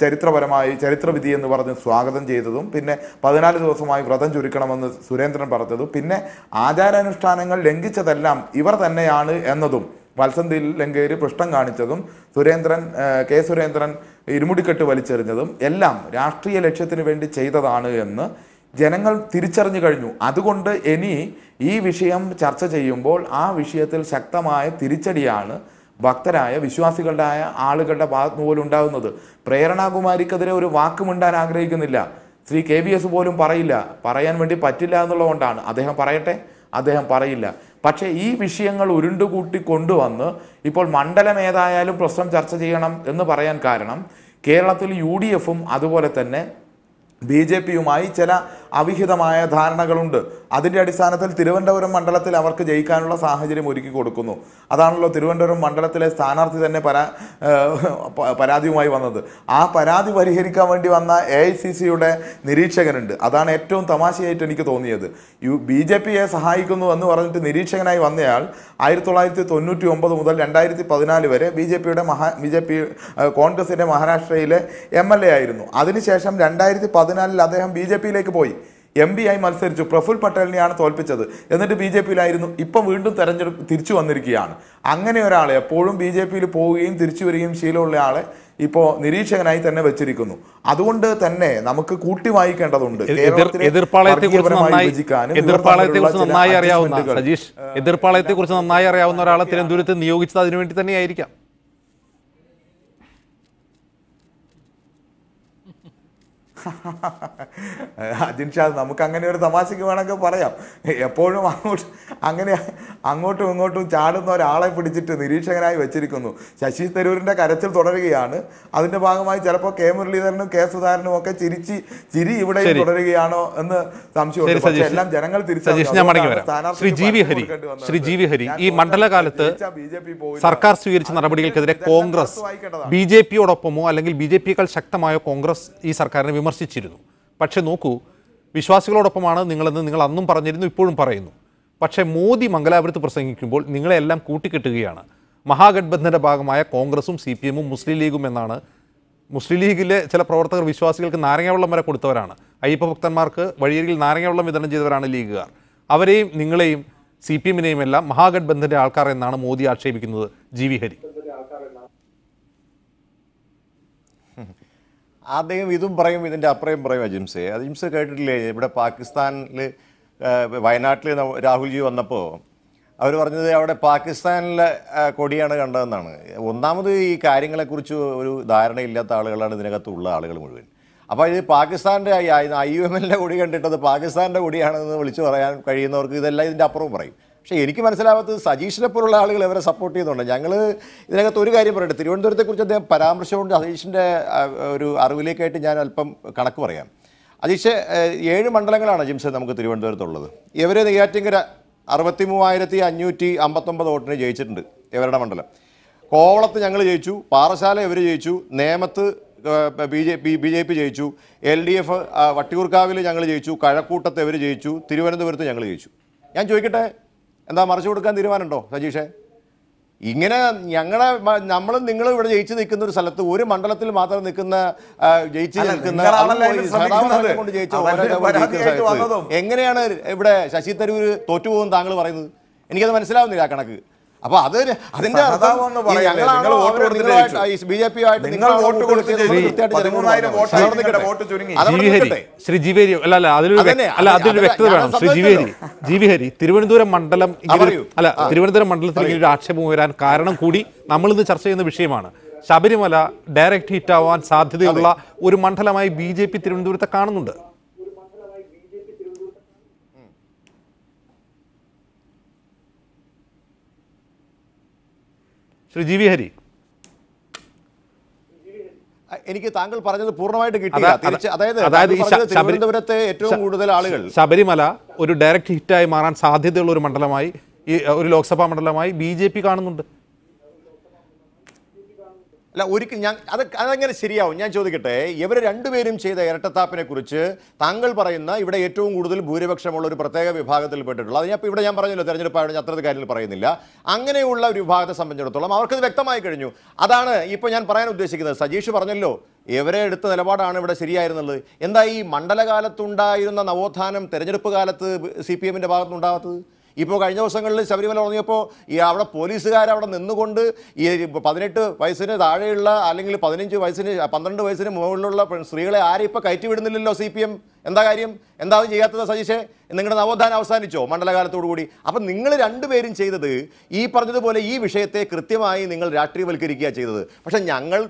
ചരിത്രപരമായി ചരിത്രവിധി എന്ന് പറഞ്ഞ് സ്വാഗതം ചെയ്തതും പിന്നെ 14 ദിവസമായി വ്രതം ചുരുക്കണമെന്ന് സുരേന്ദ്രൻ പറഞ്ഞതും പിന്നെ ആചാരാനുഷ്ഠാനങ്ങൾ ലംഘിച്ചതെല്ലാം ഇവർ തന്നെയാണ് എന്നതും വത്സന്തിയിൽ ലങ്കേരി പൃഷ്ഠം കാണിച്ചതും കെ സുരേന്ദ്രൻ ഇരുമുടിക്കെട്ട് വലിച്ചെറിഞ്ഞതും എല്ലാം രാഷ്ട്രീയ ലക്ഷ്യത്തിന് വേണ്ടി ചെയ്തതാണ് എന്ന് ജനങ്ങൾ തിരിച്ചറിഞ്ഞു കഴിഞ്ഞു. അതുകൊണ്ട് ഇനി ഈ വിഷയം ചർച്ച ചെയ്യുമ്പോൾ ആ വിഷയത്തിൽ ശക്തമായ തിരിച്ചടിയാണ് ഭക്തരായ വിശ്വാസികളുടെ ആളുകളുടെ ഭാഗത്ത് പോലും ഉണ്ടാകുന്നത്. പ്രേരണാകുമാരിക്കെതിരെ ഒരു വാക്കുമിണ്ടാൻ ആഗ്രഹിക്കുന്നില്ല. ശ്രീ KVS പോലും പറയില്ല, പറയാൻ വേണ്ടി പറ്റില്ല എന്നുള്ളതുകൊണ്ടാണ്. അദ്ദേഹം പറയട്ടെ, അദ്ദേഹം പറയില്ല. പക്ഷേ ഈ വിഷയങ്ങൾ ഉരുണ്ടുകൂട്ടി കൊണ്ടുവന്ന് ഇപ്പോൾ മണ്ഡലം ഏതായാലും പ്രശ്നം ചർച്ച ചെയ്യണം എന്ന് പറയാൻ കാരണം കേരളത്തിൽ UDFും അതുപോലെ തന്നെ BJPയുമായി ചില അവിഹിതമായ ധാരണകളുണ്ട്. അതിൻ്റെ അടിസ്ഥാനത്തിൽ തിരുവനന്തപുരം മണ്ഡലത്തിൽ അവർക്ക് ജയിക്കാനുള്ള സാഹചര്യം ഒരുക്കി കൊടുക്കുന്നു. അതാണല്ലോ തിരുവനന്തപുരം മണ്ഡലത്തിലെ സ്ഥാനാർത്ഥി തന്നെ പരാതിയുമായി വന്നത്. ആ പരാതി പരിഹരിക്കാൻ വേണ്ടി വന്ന AICCയുടെ നിരീക്ഷകനുണ്ട്. അതാണ് ഏറ്റവും തമാശയായിട്ട് എനിക്ക് തോന്നിയത്. BJPയെ സഹായിക്കുന്നു എന്ന് പറഞ്ഞിട്ട് നിരീക്ഷകനായി വന്നയാൾ 1999 മുതൽ 2014 വരെ BJP കോൺഗ്രസിൻ്റെ മഹാരാഷ്ട്രയിലെ MLA ആയിരുന്നു. അതിനുശേഷം 2014 അദ്ദേഹം BJPയിലേക്ക് പോയി. MP ആയി മത്സരിച്ചു, പ്രഫുൽ പട്ടേലിനെയാണ് തോൽപ്പിച്ചത്. എന്നിട്ട് BJP-യിലായിരുന്നു. ഇപ്പം വീണ്ടും തിരിച്ചു വന്നിരിക്കുകയാണ്. അങ്ങനെ ഒരാളെ എപ്പോഴും BJP-യിൽ പോവുകയും തിരിച്ചു വരികയും ശീലമുള്ള ആളെ ഇപ്പോൾ നിരീക്ഷകനായി തന്നെ വെച്ചിരിക്കുന്നു. അതുകൊണ്ട് തന്നെ നമുക്ക് കൂട്ടി വായിക്കേണ്ടതുണ്ട്. എതിർപ്പാളയത്തെക്കുറിച്ച് നന്നായി അറിയാവുന്ന ഒരാളെ തിരുവനന്തപുരത്ത് നിയോഗിച്ചത് അതിനുവേണ്ടി തന്നെയായിരിക്കാം. അജിൻ ഷാ, നമുക്ക് അങ്ങനെ ഒരു തമാശക്ക് വേണമെങ്കിൽ പറയാം. എപ്പോഴും അങ്ങോട്ടും ഇങ്ങോട്ടും ചാടുന്ന ഒരാളെ പിടിച്ചിട്ട് നിരീക്ഷകനായി വെച്ചിരിക്കുന്നു. ശശി തരൂരിന്റെ കരച്ചിൽ തുടരുകയാണ്. അതിന്റെ ഭാഗമായി ചിലപ്പോൾ K മുരളീധരനും K സുധാകരനും ഒക്കെ ചിരി ഇവിടെ തുടരുകയാണോ എന്ന് സംശയമുണ്ട്. എല്ലാം ജനങ്ങൾ ശ്രീ ജി വി ഹരി, ഈ മണ്ഡലകാലത്ത് സർക്കാർ സ്വീകരിച്ച നടപടികൾക്കെതിരെ കോൺഗ്രസ് BJP-യോടൊപ്പമോ അല്ലെങ്കിൽ BJP-യേക്കാൾ ശക്തമായോ കോൺഗ്രസ് ഈ സർക്കാരിനെ വിമർശിച്ചിരുന്നു. പക്ഷെ നോക്കൂ, വിശ്വാസികളോടൊപ്പമാണ് നിങ്ങളെന്ന് നിങ്ങൾ അന്നും പറഞ്ഞിരുന്നു, ഇപ്പോഴും പറയുന്നു. പക്ഷേ മോദി മംഗലാപുരത്ത് പ്രസംഗിക്കുമ്പോൾ നിങ്ങളെല്ലാം കൂട്ടിക്കെട്ടുകയാണ്. മഹാഗഡ്ബന്ധന്റെ ഭാഗമായ കോൺഗ്രസും CPM-ഉം മുസ്ലിം ലീഗും എന്നാണ്. മുസ്ലിം ലീഗിലെ ചില പ്രവർത്തകർ വിശ്വാസികൾക്ക് നാരങ്ങാവെള്ളം വരെ കൊടുത്തവരാണ്. അയ്യപ്പ ഭക്തന്മാർക്ക് വഴിയരികിൽ നാരങ്ങാവെള്ളം വിതരണം ചെയ്തവരാണ് ലീഗുകാർ. അവരെയും നിങ്ങളെയും CPM-നെയും എല്ലാം മഹാഗഡ്ബന്ധന്റെ ആൾക്കാർ എന്നാണ് മോദി ആക്ഷേപിക്കുന്നത്. ജി വി ഹരി, അദ്ദേഹം ഇതും പറയും, ഇതിൻ്റെ അപ്പുറം പറയും. അജിംസെ കേട്ടിട്ടില്ലേ, ഇവിടെ പാകിസ്ഥാനിൽ വയനാട്ടിൽ രാഹുൽജി വന്നപ്പോൾ അവർ പറഞ്ഞത് അവിടെ പാകിസ്ഥാനിലെ കൊടിയാണ് കണ്ടതെന്നാണ്. ഒന്നാമത് ഈ കാര്യങ്ങളെക്കുറിച്ച് ഒരു ധാരണയില്ലാത്ത ആളുകളാണ് ഇതിനകത്തുള്ള ആളുകൾ മുഴുവൻ. അപ്പോൾ ഇത് പാകിസ്ഥാൻ്റെ IUML-ന്റെ കൊടി കണ്ടിട്ടത് പാകിസ്ഥാൻ്റെ കൊടിയാണെന്ന് വിളിച്ചു പറയാൻ കഴിയുന്നവർക്ക് ഇതെല്ലാം ഇതിൻ്റെ അപ്പുറവും പറയും. പക്ഷേ എനിക്ക് മനസ്സിലാവാത്തത് സജീഷിനെ പോലുള്ള ആളുകൾ ഇവരെ സപ്പോർട്ട് ചെയ്യുന്നുണ്ട്. ഞങ്ങൾ ഇതിനകത്ത് ഒരു കാര്യം പറയട്ടെ, തിരുവനന്തപുരത്തെക്കുറിച്ച് അദ്ദേഹം പരാമർശമുണ്ട്. സജീഷിൻ്റെ ഒരു അറിവിലേക്കായിട്ട് ഞാൻ അല്പം കണക്ക് പറയാം. അജീഷ്, 7 മണ്ഡലങ്ങളാണ് അജിംസെ നമുക്ക് തിരുവനന്തപുരത്തുള്ളത്. ഇവർ നെയ്യാറ്റിങ്കര 63,559 വോട്ടിന് ജയിച്ചിട്ടുണ്ട് ഇവരുടെ മണ്ഡലം. കോവളത്ത് ഞങ്ങൾ ജയിച്ചു, പാറശാല ഇവർ ജയിച്ചു, നേമത്ത് BJP ജയിച്ചു, LDF വട്ടിയൂർക്കാവിൽ ഞങ്ങൾ ജയിച്ചു, കഴക്കൂട്ടത്ത് ഇവർ ജയിച്ചു, തിരുവനന്തപുരത്ത് ഞങ്ങൾ ജയിച്ചു. ഞാൻ ചോദിക്കട്ടെ, എന്താ മറിച്ചു കൊടുക്കാൻ തീരുമാനമുണ്ടോ സജീഷേ? ഇങ്ങനെ നമ്മളും നിങ്ങളും ഇവിടെ ജയിച്ചു നിൽക്കുന്ന ഒരു സ്ഥലത്ത് ഒരു മണ്ഡലത്തിൽ മാത്രം നിൽക്കുന്ന എങ്ങനെയാണ് ഇവിടെ ശശി തരൂർ തോറ്റുപോകും താങ്കൾ പറയുന്നത്? എനിക്കത് മനസ്സിലാവുന്നില്ല ആ കണക്ക്. അപ്പൊ അതിന്റെ തിരുവനന്തപുരം മണ്ഡലം തിരുവനന്തപുരം മണ്ഡലത്തിൽ ഇങ്ങനെ ഒരു ആക്ഷേപം വരാൻ കാരണം കൂടി നമ്മൾ ഇന്ന് ചർച്ച ചെയ്യുന്ന വിഷയമാണ്. ശബരിമല ഡയറക്റ്റ് ഹിറ്റ് ആവാൻ സാധ്യതയുള്ള ഒരു മണ്ഡലമായി BJP തിരുവനന്തപുരത്തെ കാണുന്നുണ്ട്. ശ്രീ ജി വി ഹരി, എനിക്ക് താങ്കൾ പറഞ്ഞത് പൂർണ്ണമായിട്ട് കിട്ടിയില്ല. അതായത് തിരുവനന്തപുരത്തെ ഏറ്റവും കൂടുതൽ ആളുകൾ ശബരിമല ഒരു ഡയറക്റ്റ് ഹിറ്റായി മാറാൻ സാധ്യതയുള്ള ഒരു മണ്ഡലമായി, ഒരു ലോക്സഭാ മണ്ഡലമായി BJP കാണുന്നുണ്ട്. അല്ല, ഒരിക്കലും അതെങ്ങനെ ശരിയാവും? ഞാൻ ചോദിക്കട്ടെ, ഇവർ രണ്ടുപേരും ചെയ്ത ഇരട്ടത്താപ്പിനെ കുറിച്ച് താങ്കൾ പറയുന്ന ഇവിടെ ഏറ്റവും കൂടുതൽ ഭൂരിപക്ഷമുള്ള ഒരു പ്രത്യേക വിഭാഗത്തിൽപ്പെട്ടിട്ടുള്ള അത് ഇവിടെ ഞാൻ പറഞ്ഞല്ലോ, തെരഞ്ഞെടുപ്പായിട്ട് അത്ര കാര്യത്തിൽ പറയുന്നില്ല. അങ്ങനെയുള്ള ഒരു വിഭാഗത്തെ സംബന്ധിച്ചിടത്തോളം അവർക്കത് വ്യക്തമായി കഴിഞ്ഞു. അതാണ് ഇപ്പോൾ ഞാൻ പറയാൻ ഉദ്ദേശിക്കുന്നത്. സജീഷ് പറഞ്ഞല്ലോ ഇവരെ എടുത്ത നിലപാടാണ് ഇവിടെ ശരിയായിരുന്നുള്ളത്. എന്താ ഈ മണ്ഡലകാലത്തുണ്ടായിരുന്ന നവോത്ഥാനം തെരഞ്ഞെടുപ്പ് കാലത്ത് CPM-ന്റെ ഭാഗത്തുനിന്നുണ്ടാകാത്തത്? ഇപ്പോൾ കഴിഞ്ഞ ദിവസങ്ങളിൽ ശബരിമല തുടങ്ങിയപ്പോൾ അവിടെ പോലീസുകാരവിടെ നിന്നുകൊണ്ട് ഈ 18 വയസ്സിന് താഴെയുള്ള അല്ലെങ്കിൽ 15 വയസ്സിന് 12 വയസ്സിന് മുകളിലുള്ള സ്ത്രീകളെ ആരും ഇപ്പോൾ കയറ്റി വിടുന്നില്ലല്ലോ CPM. എന്താ കാര്യം? എന്താ അത് ചെയ്യാത്തത് സജീഷേ? നിങ്ങളുടെ നവോത്ഥാനം അവസാനിച്ചോ മണ്ഡലകാലത്തോടു കൂടി? അപ്പം നിങ്ങൾ രണ്ടുപേരും ചെയ്തത് ഈ പറഞ്ഞതുപോലെ ഈ വിഷയത്തെ കൃത്യമായി നിങ്ങൾ രാഷ്ട്രീയവൽക്കരിക്കുക ചെയ്തത്. പക്ഷെ ഞങ്ങൾ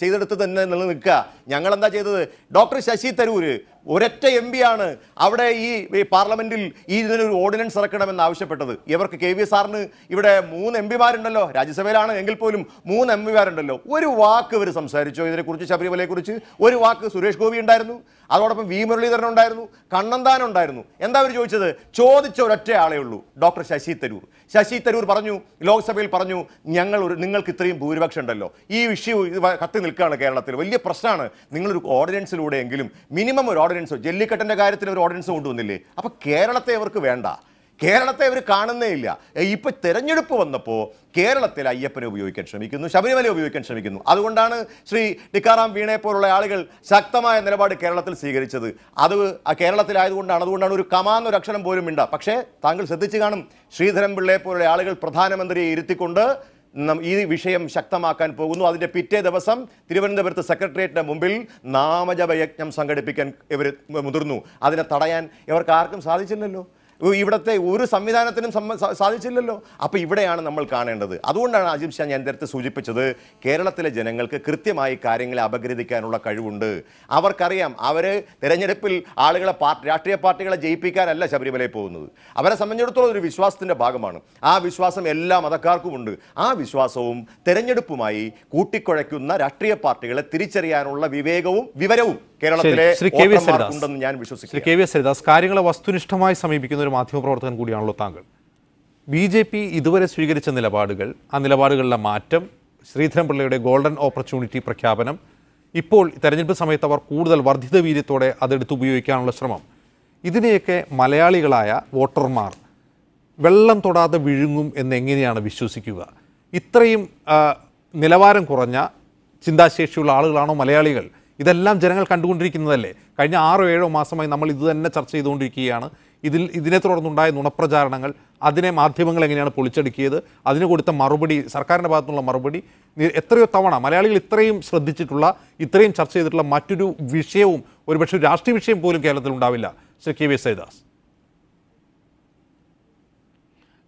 ചെയ്തെടുത്ത് തന്നെ നിൽക്കുക. ഞങ്ങൾ എന്താ ചെയ്തത്? ഡോക്ടർ ശശി തരൂര് ഒരൊറ്റ MP ആണ് അവിടെ ഈ പാർലമെന്റിൽ ഇതിനൊരു ഓർഡിനൻസ് ഇറക്കണമെന്ന് ആവശ്യപ്പെട്ടത്. ഇവർക്ക് KV സാറിന് ഇവിടെ 3 MP-മാരുണ്ടല്ലോ, രാജ്യസഭയിലാണ് എങ്കിൽ പോലും 3 MP-മാരുണ്ടല്ലോ. ഒരു വാക്ക് ഇവർ സംസാരിച്ചോ ഇതിനെക്കുറിച്ച്? ശബരിമലയെക്കുറിച്ച് ഒരു വാക്ക്? സുരേഷ് ഗോപി ഉണ്ടായിരുന്നു, അതോടൊപ്പം V മുരളീധരൻ ഉണ്ടായിരുന്നു, കണ്ണന്താനം ഉണ്ടായിരുന്നു. എന്താ അവർ ചോദിച്ചത്? ചോദിച്ച ഒരൊറ്റ ആളേ ഉള്ളൂ, ഡോക്ടർ ശശി തരൂർ. ശശി തരൂർ പറഞ്ഞു, ലോക്സഭയിൽ പറഞ്ഞു, നിങ്ങൾക്ക് ഇത്രയും ഭൂരിപക്ഷം ഉണ്ടല്ലോ, ഈ വിഷയം കത്തി നിൽക്കുകയാണ് കേരളത്തിൽ, വലിയ പ്രശ്നമാണ്, നിങ്ങളൊരു ഓർഡിനൻസിലൂടെയെങ്കിലും മിനിമം ഒരു ഓർഡിനൻസ്, ജല്ലിക്കെട്ടിൻ്റെ കാര്യത്തിൽ ഒരു ഓർഡിനൻസ് കൊണ്ടുവന്നില്ലേ? അപ്പോൾ കേരളത്തെ അവർക്ക് വേണ്ട. കേരളത്തെ അവർ കാണുന്നേ ഇല്ല. ഇപ്പം തെരഞ്ഞെടുപ്പ് വന്നപ്പോൾ കേരളത്തിൽ അയ്യപ്പനെ ഉപയോഗിക്കാൻ ശ്രമിക്കുന്നു, ശബരിമല ഉപയോഗിക്കാൻ ശ്രമിക്കുന്നു. അതുകൊണ്ടാണ് ശ്രീ ടിക്കാറാം വീണയെ പോലുള്ള ആളുകൾ ശക്തമായ നിലപാട് കേരളത്തിൽ സ്വീകരിച്ചത്. അത് കേരളത്തിലായതുകൊണ്ടാണ്. അതുകൊണ്ടാണ് ഒരു കമാന്നൊരു അക്ഷരം പോലും ഇണ്ട. പക്ഷേ താങ്കൾ ശ്രദ്ധിച്ചു കാണും, ശ്രീധരൻ പിള്ളയെ പോലുള്ള ആളുകൾ പ്രധാനമന്ത്രിയെ ഇരുത്തിക്കൊണ്ട് ഈ വിഷയം ശക്തമാക്കാൻ പോകുന്നു. അതിൻ്റെ പിറ്റേ ദിവസം തിരുവനന്തപുരത്ത് സെക്രട്ടേറിയറ്റിന് മുമ്പിൽ നാമജപയജ്ഞം സംഘടിപ്പിക്കാൻ ഇവർ മുതിർന്നു. അതിനെ തടയാൻ ഇവർക്ക് ആർക്കും സാധിച്ചില്ലല്ലോ. ഇവിടുത്തെ ഒരു സംവിധാനത്തിനും സാധിച്ചില്ലല്ലോ. അപ്പോൾ ഇവിടെയാണ് നമ്മൾ കാണേണ്ടത്. അതുകൊണ്ടാണ് അജിം ഷാ ഞാൻ നേരത്തെ സൂചിപ്പിച്ചത്, കേരളത്തിലെ ജനങ്ങൾക്ക് കൃത്യമായി കാര്യങ്ങളെ അപഗ്രഥിക്കാനുള്ള കഴിവുണ്ട്. അവർക്കറിയാം, അവർ തിരഞ്ഞെടുപ്പിൽ ആളുകളെ രാഷ്ട്രീയ പാർട്ടികളെ ജയിപ്പിക്കാനല്ല ശബരിമലയിൽ പോകുന്നത്. അവരെ സംബന്ധിച്ചിടത്തോളം ഒരു വിശ്വാസത്തിൻ്റെ ഭാഗമാണ്. ആ വിശ്വാസം എല്ലാ മതക്കാർക്കുമുണ്ട്. ആ വിശ്വാസവും തെരഞ്ഞെടുപ്പുമായി കൂട്ടിക്കുഴയ്ക്കുന്ന രാഷ്ട്രീയ പാർട്ടികളെ തിരിച്ചറിയാനുള്ള വിവരവും കേരളത്തിലെ ഉണ്ടെന്ന് ഞാൻ വിശ്വസിക്കുന്നു. ശ്രീ കെ.വി.എസ്. ഹരിദാസ്, കാര്യങ്ങളെ വസ്തുനിഷ്ഠമായി സമീപിക്കുന്ന ഒരു മാധ്യമപ്രവർത്തകൻ കൂടിയാണല്ലോ താങ്കൾ. BJP ഇതുവരെ സ്വീകരിച്ച നിലപാടുകൾ, ആ നിലപാടുകളിലെ മാറ്റം, ശ്രീധരൻപിള്ളയുടെ ഗോൾഡൻ ഓപ്പർച്യൂണിറ്റി പ്രഖ്യാപനം, ഇപ്പോൾ തെരഞ്ഞെടുപ്പ് സമയത്ത് അവർ കൂടുതൽ വർദ്ധിത വീര്യത്തോടെ അതെടുത്ത് ഉപയോഗിക്കാനുള്ള ശ്രമം, ഇതിനെയൊക്കെ മലയാളികളായ വോട്ടർമാർ വെള്ളം തൊടാതെ വിഴുങ്ങും എന്നെങ്ങനെയാണ് വിശ്വസിക്കുക? ഇത്രയും നിലവാരം കുറഞ്ഞ ചിന്താശേഷിയുള്ള ആളുകളാണോ മലയാളികൾ? ഇതെല്ലാം ജനങ്ങൾ കണ്ടുകൊണ്ടിരിക്കുന്നതല്ലേ? കഴിഞ്ഞ 6-7 മാസമായി നമ്മൾ ഇത് തന്നെ ചർച്ച ചെയ്തുകൊണ്ടിരിക്കുകയാണ്. ഇതിനെ തുടർന്നുണ്ടായ നുണപ്രചാരണങ്ങൾ, അതിനെ മാധ്യമങ്ങൾ എങ്ങനെയാണ് പൊളിച്ചടുക്കിയത്, അതിന് കൊടുത്ത മറുപടി, സർക്കാരിൻ്റെ ഭാഗത്തുനിന്നുള്ള മറുപടി, എത്രയോ തവണ മലയാളികൾ ഇത്രയും ശ്രദ്ധിച്ചിട്ടുള്ള, ഇത്രയും ചർച്ച ചെയ്തിട്ടുള്ള മറ്റൊരു വിഷയവും, ഒരുപക്ഷെ രാഷ്ട്രീയ വിഷയം പോലും കേരളത്തിൽ ഉണ്ടാവില്ല. ശ്രീ കെ.വി.എസ്. ഹരിദാസ്.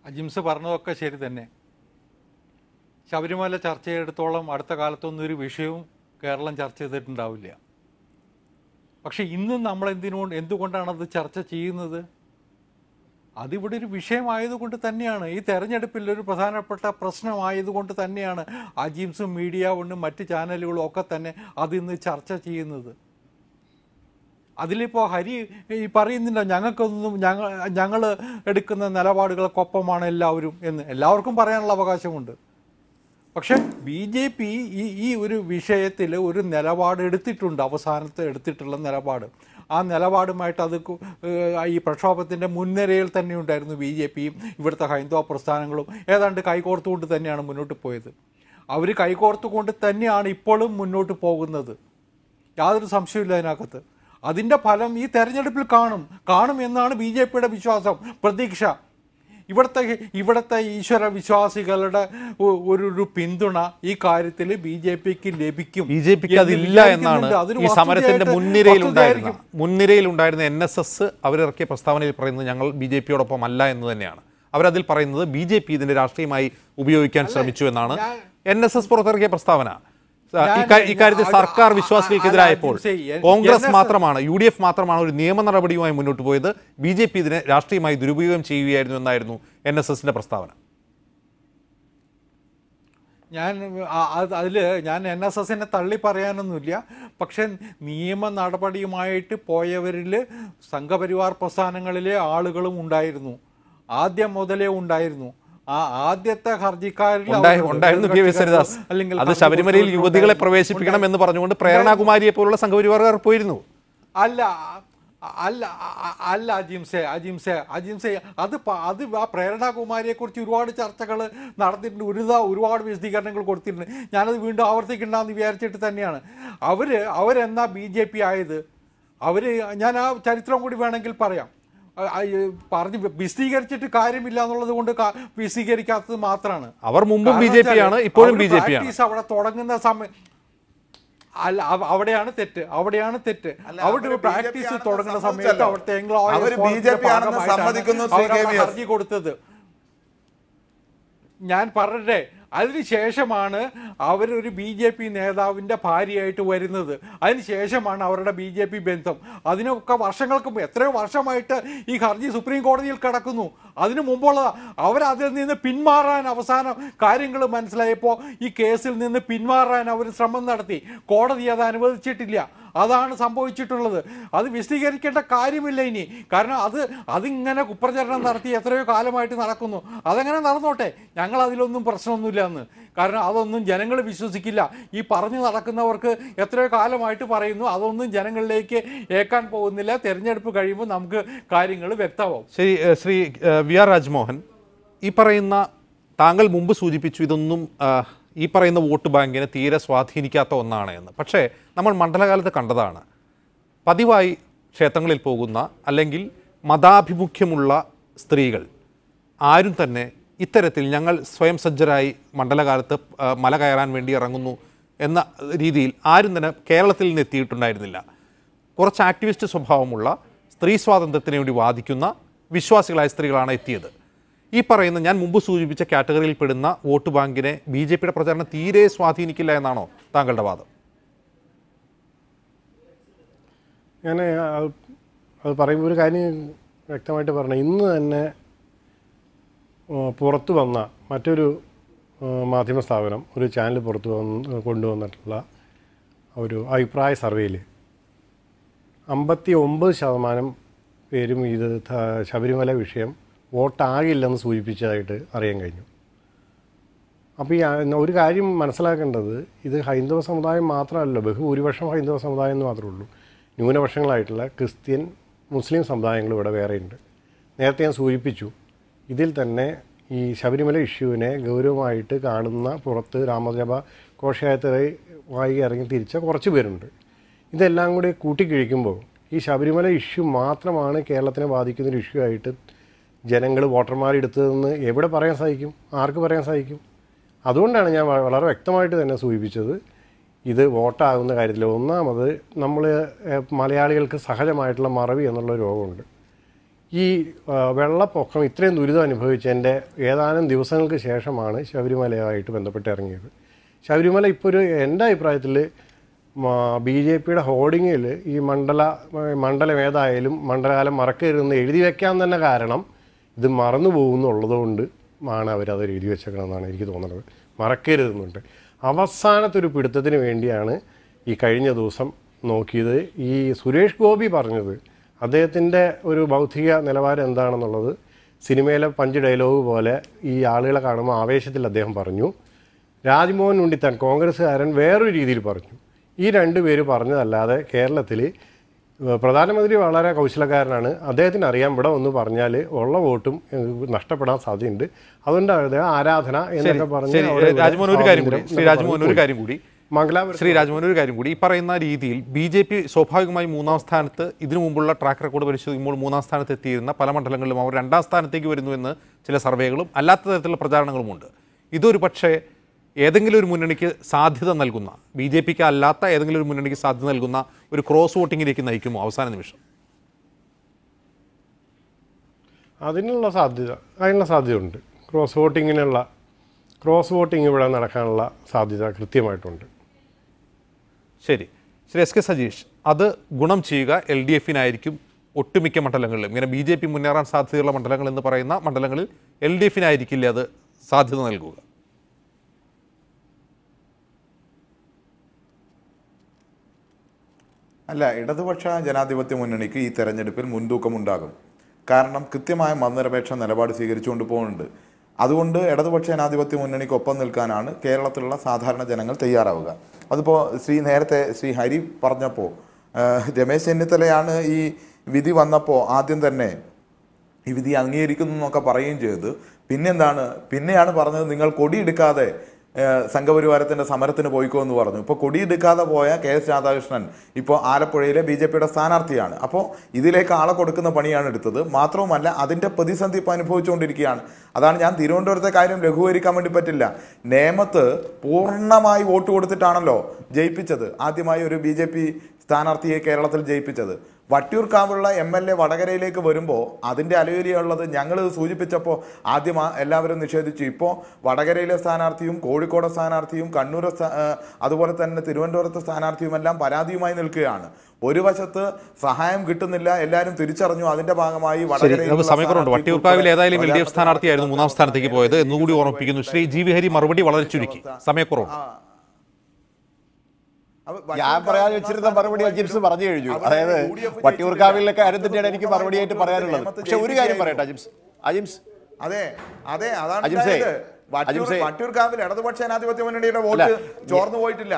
അജിംസ് പറഞ്ഞതൊക്കെ ശരി തന്നെ. ശബരിമല ചർച്ച ചെയ്തിടത്തോളം അടുത്ത കാലത്തൊന്നും ഒരു വിഷയവും കേരളം ചർച്ച ചെയ്തിട്ടുണ്ടാവില്ല. പക്ഷെ ഇന്നും നമ്മൾ എന്തുകൊണ്ടാണത് ചർച്ച ചെയ്യുന്നത്? അതിവിടെ ഒരു വിഷയമായതുകൊണ്ട് തന്നെയാണ്. ഈ തെരഞ്ഞെടുപ്പിൽ ഒരു പ്രധാനപ്പെട്ട പ്രശ്നമായതുകൊണ്ട് തന്നെയാണ് അജിംസും മീഡിയ കൊണ്ടും മറ്റ് ചാനലുകളും ഒക്കെ തന്നെ അതിന്ന് ചർച്ച ചെയ്യുന്നത്. അതിലിപ്പോൾ ഹരി ഈ പറയുന്നില്ല, ഞങ്ങൾക്കൊന്നും ഞങ്ങൾ എടുക്കുന്ന നിലപാടുകൾക്കൊപ്പമാണ് എല്ലാവരും എന്ന്. എല്ലാവർക്കും പറയാനുള്ള അവകാശമുണ്ട്. പക്ഷെ BJP ഈ ഒരു വിഷയത്തിൽ ഒരു നിലപാട് എടുത്തിട്ടുണ്ട്, അവസാനത്തെ എടുത്തിട്ടുള്ള നിലപാട്. ആ നിലപാടുമായിട്ട് അത് ഈ പ്രക്ഷോഭത്തിൻ്റെ മുൻനിരയിൽ തന്നെ ഉണ്ടായിരുന്നു BJPയും ഇവിടുത്തെ ഹൈന്ദവ പ്രസ്ഥാനങ്ങളും ഏതാണ്ട് കൈകോർത്തുകൊണ്ട് തന്നെയാണ് മുന്നോട്ട് പോയത്. അവർ കൈകോർത്തുകൊണ്ട് തന്നെയാണ് ഇപ്പോഴും മുന്നോട്ട് പോകുന്നത്. യാതൊരു സംശയമില്ല അതിനകത്ത്. അതിൻ്റെ ഫലം ഈ തെരഞ്ഞെടുപ്പിൽ കാണും എന്നാണ് BJPയുടെ വിശ്വാസം, പ്രതീക്ഷ. ഇവിടുത്തെ ഈശ്വര വിശ്വാസികളുടെ ഒരു പിന്തുണ ഈ കാര്യത്തിൽ BJPക്ക് ലഭിക്കും. BJPക്ക് അതില്ല എന്നാണ് ഈ സമരത്തിന്റെ മുൻനിരയിലുണ്ടായിരുന്ന NSS അവരിറക്കിയ പ്രസ്താവനയിൽ പറയുന്നത്. ഞങ്ങൾ BJPയോടൊപ്പം അല്ല എന്ന് തന്നെയാണ് അവരതിൽ പറയുന്നത്. BJP ഇതിന്റെ രാഷ്ട്രീയമായി ഉപയോഗിക്കാൻ ശ്രമിച്ചു എന്നാണ് NSS പുറത്തിറക്കിയ പ്രസ്താവന. ഇക്കാര്യത്തിൽ സർക്കാർ വിശ്വാസികൾക്കെതിരായപ്പോൾ കോൺഗ്രസ് മാത്രമാണ്, UDF മാത്രമാണ് ഒരു നിയമ നടപടിയുമായി മുന്നോട്ട് പോയത്. BJP ഇതിനെ രാഷ്ട്രീയമായി ദുരുപയോഗം ചെയ്യുകയായിരുന്നു എന്നായിരുന്നു NSSന്റെ പ്രസ്താവന. ഞാൻ NSSനെ തള്ളി പറയാനൊന്നുമില്ല. പക്ഷെ നിയമ നടപടിയുമായിട്ട് പോയവരിൽ സംഘപരിവാർ പ്രസ്ഥാനങ്ങളിലെ ആളുകളും ഉണ്ടായിരുന്നു, ആദ്യം മുതലേ ഉണ്ടായിരുന്നു. ആ ആദ്യത്തെ ഹർജിക്കാരിൽ ഉണ്ടായിരുന്നു കെ.വി.എസ്. ഹരിദാസ്. അത് ശബരിമലയിൽ യുവതികളെ പ്രവേശിപ്പിക്കണം എന്ന് പറഞ്ഞുകൊണ്ട് പ്രേരണകുമാരിയെ പോലുള്ള സംഘപരിവാറുകാർ പോയിരുന്നു. അല്ല അജിംസെ അത് ആ പ്രേരണകുമാരിയെ കുറിച്ച് ഒരുപാട് ചർച്ചകൾ നടത്തിയിട്ടുണ്ട്, ഒരുപാട് വിശദീകരണങ്ങൾ കൊടുത്തിട്ടുണ്ട്. ഞാനത് വീണ്ടും ആവർത്തിക്കണ്ടെന്ന് വിചാരിച്ചിട്ട് തന്നെയാണ് അവരെന്നാ BJP ആയത്. ഞാൻ ആ ചരിത്രം കൂടി വേണമെങ്കിൽ പറയാം. പറഞ്ഞ് വിശദീകരിച്ചിട്ട് കാര്യമില്ല എന്നുള്ളത് കൊണ്ട് വിശദീകരിക്കാത്തത് മാത്രമാണ്. അവർ മുമ്പും BJP ആണ്, ഇപ്പോഴും BJP ആണ്. അവിടെ തുടങ്ങുന്ന സമയം അവിടെയാണ് തെറ്റ്. അവിടെ പ്രാക്ടീസ് തുടങ്ങുന്ന സമയത്ത് അവിടുത്തെ ഹർജി കൊടുത്തത്. ഞാൻ പറഞ്ഞേ, അതിനുശേഷമാണ് അവരൊരു BJP നേതാവിൻ്റെ ഭാര്യയായിട്ട് വരുന്നത്. അതിനുശേഷമാണ് അവരുടെ BJP ബന്ധം. അതിനൊക്കെ വർഷങ്ങൾക്ക് എത്രയോ വർഷമായിട്ട് ഈ ഹർജി സുപ്രീം കോടതിയിൽ കിടക്കുന്നു. അതിനു മുമ്പുള്ള അവരതിൽ നിന്ന് പിന്മാറാൻ അവസാനം കാര്യങ്ങൾ മനസ്സിലായപ്പോൾ ഈ കേസിൽ നിന്ന് പിന്മാറാൻ അവർ ശ്രമം നടത്തി. കോടതി അത് അനുവദിച്ചിട്ടില്ല. അതാണ് സംഭവിച്ചിട്ടുള്ളത്. അത് വിശദീകരിക്കേണ്ട കാര്യമില്ല ഇനി. കാരണം അതിങ്ങനെ കുപ്രചരണം നടത്തി എത്രയോ കാലമായിട്ട് നടക്കുന്നു. അതങ്ങനെ നടന്നോട്ടെ, ഞങ്ങൾ അതിലൊന്നും പ്രശ്നമൊന്നുമില്ല എന്ന്. കാരണം അതൊന്നും ജനങ്ങൾ വിശ്വസിക്കില്ല. ഈ പറഞ്ഞു നടക്കുന്നവർക്ക് എത്രയോ കാലമായിട്ട് പറയുന്നു, അതൊന്നും ജനങ്ങളിലേക്ക് ഏക്കാൻ പോകുന്നില്ല. തെരഞ്ഞെടുപ്പ് കഴിയുമ്പോൾ നമുക്ക് കാര്യങ്ങൾ വ്യക്തമാവും. ശരി, ശ്രീ വി ആർ രാജ്മോഹൻ, ഈ പറയുന്ന താങ്കൾ മുമ്പ് സൂചിപ്പിച്ചു ഇതൊന്നും ഈ പറയുന്ന വോട്ട് ബാങ്കിനെ തീരെ സ്വാധീനിക്കാത്ത ഒന്നാണ് എന്ന്. പക്ഷേ നമ്മൾ മണ്ഡലകാലത്ത് കണ്ടതാണ്, പതിവായി ക്ഷേത്രങ്ങളിൽ പോകുന്ന അല്ലെങ്കിൽ മതാഭിമുഖ്യമുള്ള സ്ത്രീകൾ ആരും തന്നെ ഇത്തരത്തിൽ ഞങ്ങൾ സ്വയം സജ്ജരായി മണ്ഡലകാലത്ത് മല കയറാൻ വേണ്ടി ഇറങ്ങുന്നു എന്ന രീതിയിൽ ആരും തന്നെ കേരളത്തിൽ നിന്ന് എത്തിയിട്ടുണ്ടായിരുന്നില്ല. കുറച്ച് ആക്ടിവിസ്റ്റ് സ്വഭാവമുള്ള സ്ത്രീ സ്വാതന്ത്ര്യത്തിന് വേണ്ടി വാദിക്കുന്ന വിശ്വാസികളായ സ്ത്രീകളാണ് എത്തിയത്. ഈ പറയുന്ന ഞാൻ മുമ്പ് സൂചിപ്പിച്ച കാറ്റഗറിയിൽ പെടുന്ന വോട്ട് ബാങ്കിനെ BJPയുടെ പ്രചാരണം തീരെ സ്വാധീനിക്കില്ല എന്നാണോ താങ്കളുടെ വാദം? ഞാൻ അത് പറയുമ്പോൾ ഒരു കാര്യം വ്യക്തമായിട്ട് പറഞ്ഞു. ഇന്ന് തന്നെ പുറത്തു വന്ന മറ്റൊരു മാധ്യമ സ്ഥാപനം ഒരു ചാനൽ കൊണ്ടുവന്നിട്ടുള്ള ഒരു അഭിപ്രായ സർവേയിൽ 59% പേരും ഇത് ശബരിമല വിഷയം വോട്ടാകില്ലെന്ന് സൂചിപ്പിച്ചതായിട്ട് അറിയാൻ കഴിഞ്ഞു. അപ്പോൾ ഈ ഒരു കാര്യം മനസ്സിലാക്കേണ്ടത്, ഇത് ഹൈന്ദവ സമുദായം മാത്രമല്ല, ബഹുഭൂരിപക്ഷം ഹൈന്ദവ സമുദായം എന്ന് മാത്രമേ ഉള്ളൂ. ന്യൂനപക്ഷങ്ങളായിട്ടുള്ള ക്രിസ്ത്യൻ, മുസ്ലിം സമുദായങ്ങൾ ഇവിടെ വേറെയുണ്ട്. നേരത്തെ ഞാൻ സൂചിപ്പിച്ചു, ഇതിൽ തന്നെ ഈ ശബരിമല ഇഷ്യൂവിനെ ഗൗരവമായിട്ട് കാണുന്ന, പുറത്ത് രാമജപ ഘോഷയാത്രയായി ഇറങ്ങി തിരിച്ച കുറച്ച് പേരുണ്ട്. ഇതെല്ലാം കൂടി കൂട്ടിക്കിഴിക്കുമ്പോൾ ഈ ശബരിമല ഇഷ്യൂ മാത്രമാണ് കേരളത്തിനെ ബാധിക്കുന്നൊരു ഇഷ്യൂ ആയിട്ട് ജനങ്ങൾ വോട്ടർമാരെടുത്തതെന്ന് എവിടെ പറയാൻ സാധിക്കും? ആർക്ക് പറയാൻ സാധിക്കും? അതുകൊണ്ടാണ് ഞാൻ വളരെ വ്യക്തമായിട്ട് തന്നെ സൂചിപ്പിച്ചത്, ഇത് വോട്ടാകുന്ന കാര്യത്തിൽ ഒന്നാമത് നമ്മൾ മലയാളികൾക്ക് സഹജമായിട്ടുള്ള മറവി എന്നുള്ള രോഗമുണ്ട്. ഈ വെള്ളപ്പൊക്കം ഇത്രയും ദുരിതം അനുഭവിച്ചതിൻ്റെ ഏതാനും ദിവസങ്ങൾക്ക് ശേഷമാണ് ശബരിമലയായിട്ട് ബന്ധപ്പെട്ട് ഇറങ്ങിയത്. ശബരിമല ഇപ്പോൾ എൻ്റെ അഭിപ്രായത്തിൽ BJPയുടെ ഹോർഡിങ്ങിൽ ഈ മണ്ഡലം ഏതായാലും മണ്ഡലകാലം മറക്കരുതെന്ന് എഴുതി വെക്കാൻ തന്നെ കാരണം ഇത് മറന്നു പോകുന്നുള്ളതുകൊണ്ട് അവരത് എഴുതി വെച്ചേക്കണമെന്നാണ് എനിക്ക് തോന്നുന്നത്. മറക്കരുതെന്നുണ്ട്. അവസാനത്തെ ഒരു പിടുത്തത്തിന് വേണ്ടിയാണ് ഈ കഴിഞ്ഞ ദിവസം നോക്കിയത്. ഈ സുരേഷ് ഗോപി പറഞ്ഞത്, അദ്ദേഹത്തിൻ്റെ ഒരു ബൗദ്ധിക നിലവാരം എന്താണെന്നുള്ളത് സിനിമയിലെ പഞ്ച് ഡയലോഗ് പോലെ ഈ ആളുകളെ കാണുമ്പോൾ ആവേശത്തിൽ അദ്ദേഹം പറഞ്ഞു. രാജ്മോഹൻ ഉണ്ണിത്താൻ കോൺഗ്രസ്സുകാരൻ വേറൊരു രീതിയിൽ പറഞ്ഞു. ഈ രണ്ടുപേര് പറഞ്ഞതല്ലാതെ കേരളത്തിൽ പ്രധാനമന്ത്രി വളരെ കൗശലക്കാരനാണ്. അദ്ദേഹത്തിന് അറിയാം ഇവിടെ ഒന്ന് പറഞ്ഞാൽ ഉള്ള വോട്ടും നഷ്ടപ്പെടാൻ സാധ്യതയുണ്ട്. അതുകൊണ്ട് ആരാധന എന്നൊക്കെ പറഞ്ഞ് ശ്രീ രാജ്മോഹൻ ഒരു കാര്യം കൂടി, ഈ പറയുന്ന രീതിയിൽ BJP സ്വാഭാവികമായി 3-ാം സ്ഥാനത്ത് ഇതിനു മുമ്പുള്ള ട്രാക്ക് റെക്കോർഡ് പരിശോധിക്കുമ്പോൾ 3-ാം സ്ഥാനത്ത് എത്തിയിരുന്ന പല മണ്ഡലങ്ങളിലും അവർ 2-ാം സ്ഥാനത്തേക്ക് വരുന്നുവെന്ന് ചില സർവേകളും അല്ലാത്ത തരത്തിലുള്ള പ്രചാരണങ്ങളുമുണ്ട്. ഇതൊരു പക്ഷേ ഏതെങ്കിലും ഒരു മുന്നണിക്ക് സാധ്യത നൽകുന്ന, BJPക്ക് അല്ലാത്ത ഏതെങ്കിലും ഒരു മുന്നണിക്ക് സാധ്യത നൽകുന്ന ഒരു ക്രോസ് വോട്ടിങ്ങിലേക്ക് നയിക്കുമോ അവസാന നിമിഷം? അതിനുള്ള സാധ്യതയുണ്ട്. ക്രോസ് വോട്ടിംഗ് ഇവിടെ നടക്കാനുള്ള സാധ്യത കൃത്യമായിട്ടുണ്ട്. ശരി, ശ്രീ SK സജീഷ്, അത് ഗുണം ചെയ്യുക LDFനായിരിക്കും ഒട്ടുമിക്ക മണ്ഡലങ്ങളിലും. ഇങ്ങനെ BJP മുന്നേറാൻ സാധ്യതയുള്ള മണ്ഡലങ്ങൾ എന്ന് പറയുന്ന മണ്ഡലങ്ങളിൽ LDFനായിരിക്കില്ല അത് സാധ്യത നൽകുക. അല്ല, ഇടതുപക്ഷ ജനാധിപത്യ മുന്നണിക്ക് ഈ തെരഞ്ഞെടുപ്പിൽ മുൻതൂക്കമുണ്ടാകും. കാരണം കൃത്യമായ മതനിരപേക്ഷ നിലപാട് സ്വീകരിച്ചുകൊണ്ട് പോകുന്നുണ്ട്. അതുകൊണ്ട് ഇടതുപക്ഷ ജനാധിപത്യ മുന്നണിക്കൊപ്പം നിൽക്കാനാണ് കേരളത്തിലുള്ള സാധാരണ ജനങ്ങൾ തയ്യാറാവുക. അതിപ്പോൾ നേരത്തെ ശ്രീ ഹരി പറഞ്ഞപ്പോൾ രമേശ് ചെന്നിത്തലയാണ് ഈ വിധി വന്നപ്പോൾ ആദ്യം തന്നെ ഈ വിധി അംഗീകരിക്കുന്നു എന്നൊക്കെ പറയുകയും ചെയ്തത്. പിന്നെയാണ് പറഞ്ഞത് നിങ്ങൾ കൊടിയെടുക്കാതെ സംഘപരിവാരത്തിൻ്റെ സമരത്തിന് പോയിക്കോ എന്ന് പറഞ്ഞു. ഇപ്പോൾ കൊടിയെടുക്കാതെ പോയ KS രാധാകൃഷ്ണൻ ഇപ്പോൾ ആലപ്പുഴയിലെ BJPയുടെ സ്ഥാനാർത്ഥിയാണ്. അപ്പോൾ ഇതിലേക്ക് ആളെ കൊടുക്കുന്ന പണിയാണ് എടുത്തത്. മാത്രവുമല്ല അതിൻ്റെ പ്രതിസന്ധി ഇപ്പോൾ അനുഭവിച്ചുകൊണ്ടിരിക്കുകയാണ്. അതാണ് ഞാൻ തിരുവനന്തപുരത്തെ കാര്യം ലഘൂകരിക്കാൻ വേണ്ടി പറ്റില്ല. നേമത്ത് പൂർണ്ണമായി വോട്ട് കൊടുത്തിട്ടാണല്ലോ ജയിപ്പിച്ചത്. ആദ്യമായി ഒരു BJP സ്ഥാനാർത്ഥിയെ കേരളത്തിൽ ജയിപ്പിച്ചത്. വട്ടിയൂർക്കാവുള്ള MLA വടകരയിലേക്ക് വരുമ്പോൾ അതിൻ്റെ അലയൊലിയുള്ളത് ഞങ്ങൾ സൂചിപ്പിച്ചപ്പോൾ ആദ്യം എല്ലാവരും നിഷേധിച്ചു. ഇപ്പോൾ വടകരയിലെ സ്ഥാനാർത്ഥിയും കോഴിക്കോട് സ്ഥാനാർത്ഥിയും കണ്ണൂർ അതുപോലെ തന്നെ തിരുവനന്തപുരത്തെ സ്ഥാനാർത്ഥിയുമെല്ലാം പരാതിയുമായി നിൽക്കുകയാണ്. ഒരു വശത്ത് സഹായം കിട്ടുന്നില്ല, എല്ലാവരും തിരിച്ചറിഞ്ഞു. അതിന്റെ ഭാഗമായി വട്ടിയൂർക്കാവിൽ ഏതായാലും LDF സ്ഥാനാർത്ഥിയായിരുന്നു 3-ാം സ്ഥാനത്തേക്ക് പോയത് എന്നുകൂടി ഓർമ്മിപ്പിക്കുന്നു. ശ്രീ GV ഹരി മറുപടി വളരെ ചുരുക്കി, സമയക്കുറവുണ്ട്. ഞാൻ പറയാൻ വെച്ചിരുന്ന മറുപടി അജിംസ് പറഞ്ഞു കഴിഞ്ഞു. അതായത് വട്ടിയൂർക്കാവിലെ കാര്യം തന്നെയാണ് എനിക്ക് മറുപടിയായിട്ട് പറയാനുള്ളത്. പക്ഷെ ഒരു കാര്യം പറയട്ടെ അജിംസ് അതെ അതാണ് വട്ടിയൂർക്കാവിൽ ഇടതുപക്ഷ ജനാധിപത്യ മുന്നണിയുടെ വോട്ട് ചോർന്നു പോയിട്ടില്ല.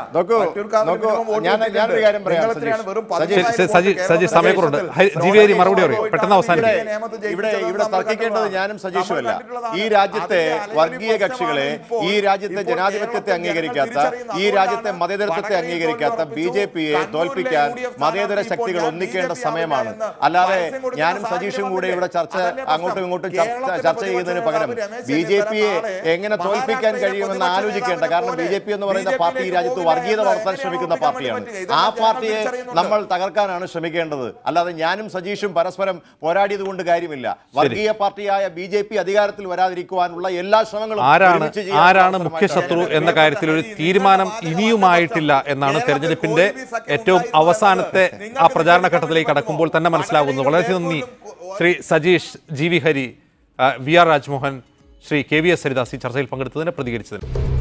സമയക്കുറവുണ്ട്. ജീവിതരി മറുപടി പറയും, പെട്ടെന്ന് അവസാനിപ്പിക്കും. ഇവിടെ തർക്കിക്കേണ്ടത് ഞാനും സജീഷുമല്ല. ഈ രാജ്യത്തെ വർഗീയ കക്ഷികളെ, ഈ രാജ്യത്തെ ജനാധിപത്യത്തെ അംഗീകരിക്കാത്ത, ഈ രാജ്യത്തെ മതേതരത്വത്തെ അംഗീകരിക്കാത്ത BJP-യെ തോൽപ്പിക്കാൻ മതേതര ശക്തികൾ ഒന്നിക്കേണ്ട സമയമാണ്. അല്ലാതെ ഞാനും സജീഷും കൂടെ ഇവിടെ അങ്ങോട്ടും ഇങ്ങോട്ടും ചർച്ച ചെയ്യുന്നതിന് പകരം BJP-യെ എങ്ങനെ തോൽപ്പിക്കാൻ കഴിയുമെന്ന് ആലോചിക്കേണ്ട. കാരണം BJP എന്ന് പറയുന്ന പാർട്ടി ഈ രാജ്യത്ത് വർഗീയത വളർത്താൻ ശ്രമിക്കുന്ന പാർട്ടിയാണ്. ആ പാർട്ടിയെ നമ്മൾ തകർക്കാനാണ് ശ്രമിക്കേണ്ടത്. അല്ലാതെ ഞാനും സജീഷും പരസ്പരം പോരാടിയത് കൊണ്ട് കാര്യമില്ല. വർഗീയ പാർട്ടിയായ BJP അധികാരത്തിൽ വരാതിരിക്കുവാനുള്ള എല്ലാ ശ്രമങ്ങളും ആരാണ് മുഖ്യ ശത്രു എന്ന കാര്യത്തിൽ ഒരു തീരുമാനം ഇനിയുമായിട്ടില്ല എന്നാണ് തെരഞ്ഞെടുപ്പിന്റെ ഏറ്റവും അവസാനത്തെ ആ പ്രചാരണ ഘട്ടത്തിലേക്ക് കടക്കുമ്പോൾ തന്നെ മനസ്സിലാകുന്നു. വളരെ നന്ദി Shri Sajeesh, GV Hari, VR Rajmohan, Shri KVS Haridas ഈ ചർച്ചയിൽ പങ്കെടുത്തതിന് പ്രതികരിച്ചതിന്.